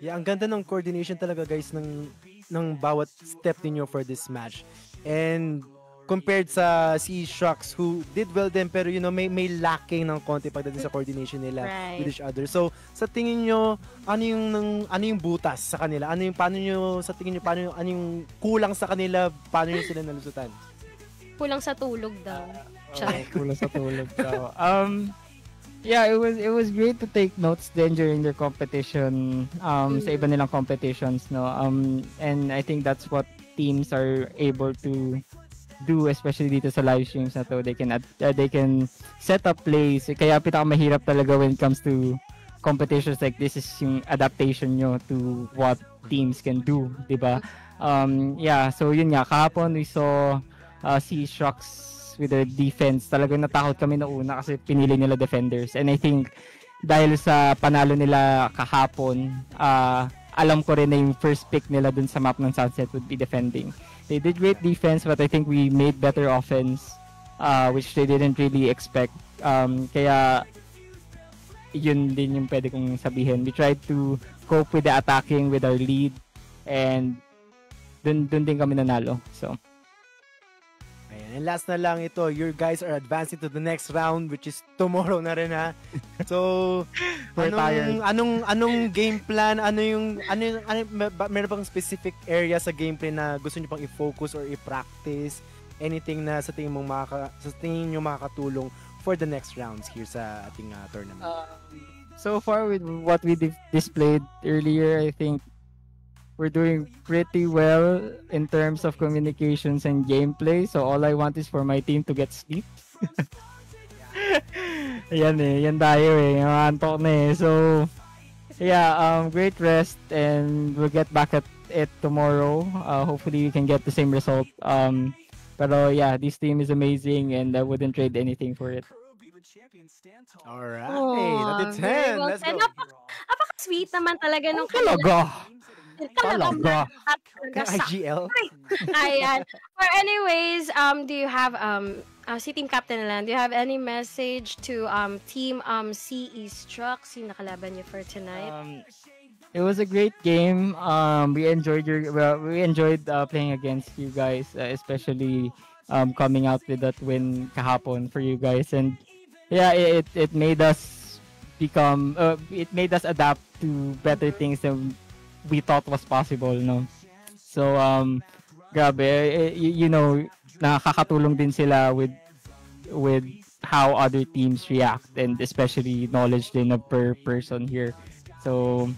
Yeah, ang ganda ng coordination talaga guys ng bawat step ninyo for this match. And compared sa si Shucks who did well din pero may lacking ng konti pagdating sa coordination nila with each other. So sa tingin nyo ano yung butas sa kanila? Ano yung kulang sa kanila? Paano nyo sila nalusutan? Kulang sa tulog daw. Kulang sa tulog daw. Yeah, it was great to take notes then during their competition sa iba nilang competitions, no. And I think that's what teams are able to do, especially dito sa live streams na to. They can set up plays. Kaya pinakamahirap talaga when it comes to competitions like this is yung adaptation nyo to what teams can do, di ba? Yeah, so yun nga, kahapon we saw si Shucks with their defense. Talagang natakot kami na una kasi pinili nila defenders. And I think dahil sa panalo nila kahapon, alam ko rin na yung first pick nila dun sa map ng Sunset would be defending. They did great defense, but I think we made better offense, which they didn't really expect. Kaya yun din yung pwede kong sabihin. We tried to cope with the attacking with our lead, and dun din kami nanalo. So and last na lang ito, your guys are advancing to the next round, which is tomorrow na rin, ha. So anong game plan, meron bang specific area sa gameplay na gusto niyo pang i-focus or i-practice, anything na sa tingin niyo makakatulong for the next rounds here sa ating tournament? So far with what we displayed earlier, I think we're doing pretty well in terms of communications and gameplay. So all I want is for my team to get sleep. Yan tayo antok na eh. So yeah, great rest and we'll get back at it tomorrow. Hopefully we can get the same result. Pero yeah, this team is amazing and I wouldn't trade anything for it. Alright, that's 10. Let's go. Napaka-sweet naman talaga nung Talaga. IGL. Ayan. Or anyways, do you have si Team Captain na lang, do you have any message to Team CE Shucks, yung nakalaban niyo for tonight? It was a great game. We enjoyed playing against you guys, especially coming out with that win kahapon for you guys. And yeah, it made us adapt to better things than we thought was possible, no? So, grabe, nakakatulong din sila with how other teams react and especially knowledge din of per person here. So,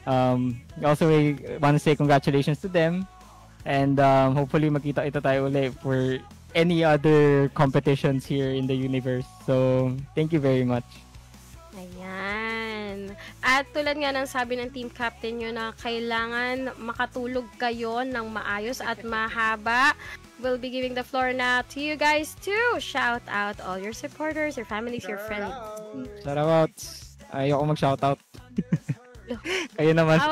also I want to say congratulations to them and hopefully magkita tayo ulit for any other competitions here in the universe. So, thank you very much. Ayan. At tulad nga ng sabi ng team captain nyo na kailangan makatulog kayo ng maayos at mahaba. We'll be giving the floor now to you guys to shout out all your supporters, your families, your friends. Shoutouts. Ayoko mag-shoutout. Kayo naman.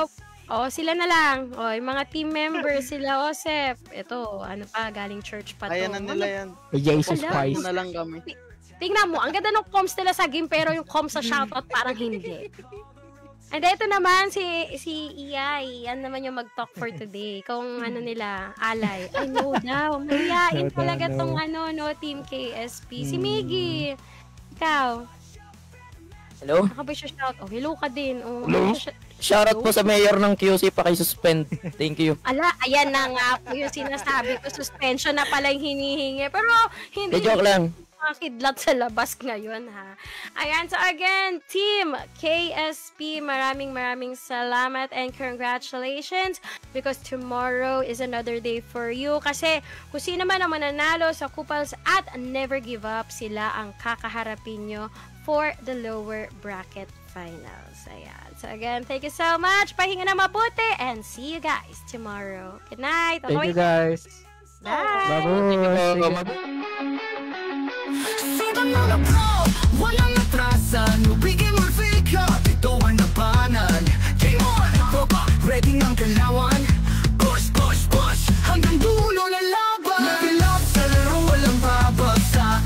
Sila na lang. Yung mga team members, sila, Osep. Ito, galing church pa to. Ayan na nila yan. Jesus Christ. Na lang kami. Tingnan mo, ang ganda ng comms nila sa game pero yung comms sa shoutout parang hindi. And ito naman si Iyay, yan naman yung mag-talk for today. Kung nila, alay. I know daw. Mahiyain talaga tong Team KSP. Si Miggy. Ikaw. Hello? Ako ba siya shout? Hello ka din. Hello? Shoutout po sa mayor ng QC, paki-suspend. Thank you. Ayan na nga po yung sinasabi ko. Suspension na pala yung hinihingi. Pero hindi. Joke lang. Kidlat sa labas ngayon, ha. Ayan, so again, Team KSP, maraming salamat and congratulations because tomorrow is another day for you. Kasi kung sino man ang mananalo sa Kupals at Never Give Up, sila ang kakaharapin nyo for the lower bracket finals. Ayan. So again, thank you so much. Pahinga na mabuti and see you guys tomorrow. Good night. Thank you guys. Bye. Sigang mga pro, walang atrasan. Nubigin mo fika, ito ang labanan. Game on, baba, ready ng kalawan. Push, hanggang dulo na laban. Nagilap sa laro, walang babagsa.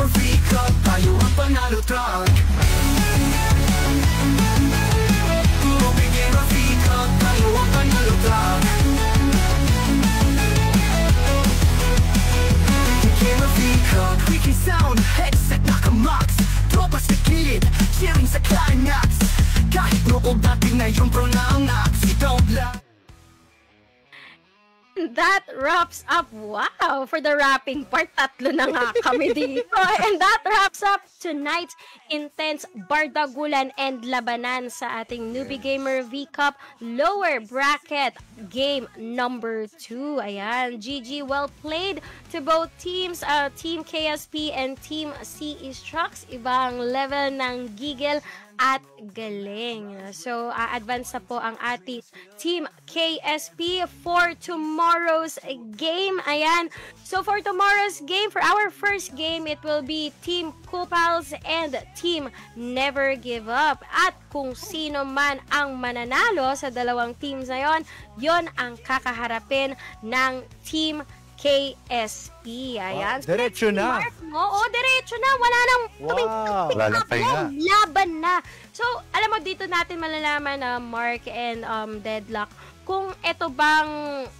Gamer V-Cup, tayo ang panalo truck. Newbie Gamer V-Cup, tayo ang panalo truck. Gamer V-Cup, wiki sound, headset naka-max. Tropa sa gilid, cheering sa climax. Kahit noong dating na yung pronounce, you don't lie. That wraps up, wow, for the wrapping part, tatlo na nga kami dito. And that wraps up tonight's intense bardagulan and labanan sa ating Newbie Gamer V-Cup lower bracket game number 2. Ayan, GG, well played to both teams, Team KSP and Team CE Trucks. Ibang level ng gigil at galing. So, advance na po ang ating Team KSP for tomorrow's game. Ayan. So, for tomorrow's game, for our first game, it will be Team Kupals and Team Never Give Up. At kung sino man ang mananalo sa dalawang teams na yon ang kakaharapin ng Team KSP. Ayan. Wow, diretso na. Oo, diretso na. Wala nang Wala nang pahinga. laban na. So, alam mo, dito natin malalaman na Mark and Deadlock kung ito bang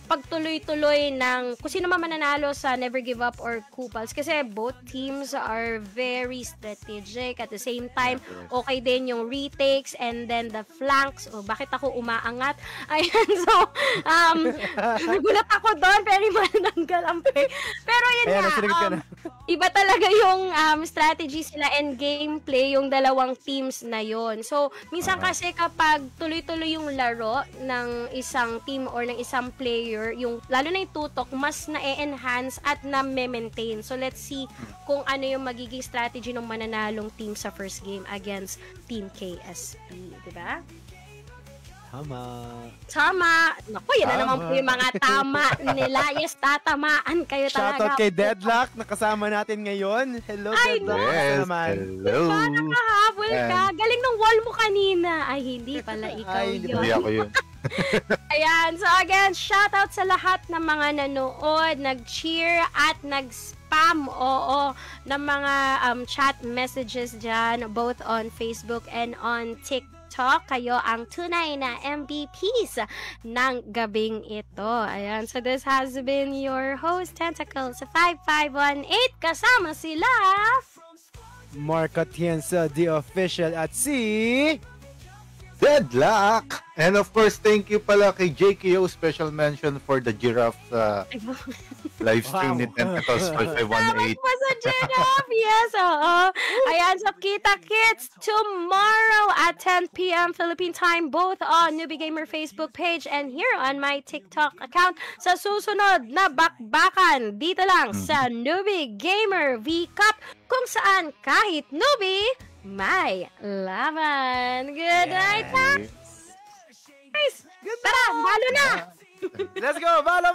pagtuloy-tuloy ng kung sino man mananalo sa Never Give Up or Kupals, kasi both teams are very strategic. At the same time, okay din yung retakes and then the flanks. O, bakit ako umaangat? Ayan, so, nagulat ako doon, very mananggal ang play. Pero yun nga, iba talaga yung strategy sila and gameplay yung dalawang teams na yon. So, minsan kasi kapag tuloy-tuloy yung laro ng isang team or ng isang player, yung lalo na yung tutok, mas na-enhance at na-maintain. So, let's see kung ano yung magiging strategy ng mananalong team sa first game against Team KSP. Diba? Tama. Naku, yan na naman po yung mga tama nila. Yes, tatamaan kayo talaga. Shoutout kay Deadlock, nakasama natin ngayon. Hello, Deadlock. Yes, hello. Paano nakahabol ka? Galing ng wall mo kanina. Ay, hindi pala ikaw yun. Hindi ako yun. Ayan, so again, shoutout sa lahat ng mga nanood, nag-cheer at nag-spam, ng mga chat messages dyan, both on Facebook and on TikTok. Kayo ang tunay na MVPs ng gabing ito. Ayan, so this has been your host, Tentacle, sa 5518. Kasama sila Mark Atienza, the official, at si Deadlock! And of course, thank you pala kay JKO, special mention for the giraffe live stream ni Tentacles 5518. Salamat po sa giraffe! Yes, oo. Ayan, so kita-kits tomorrow at 10 p.m. Philippine time, both on Newbie Gamer Facebook page and here on my TikTok account. Sa susunod na bakbakan, dito lang sa Newbie Gamer V-Cup, kung saan kahit newbie, may laban. Good night, guys! Tara, balo na! Let's go! Balo!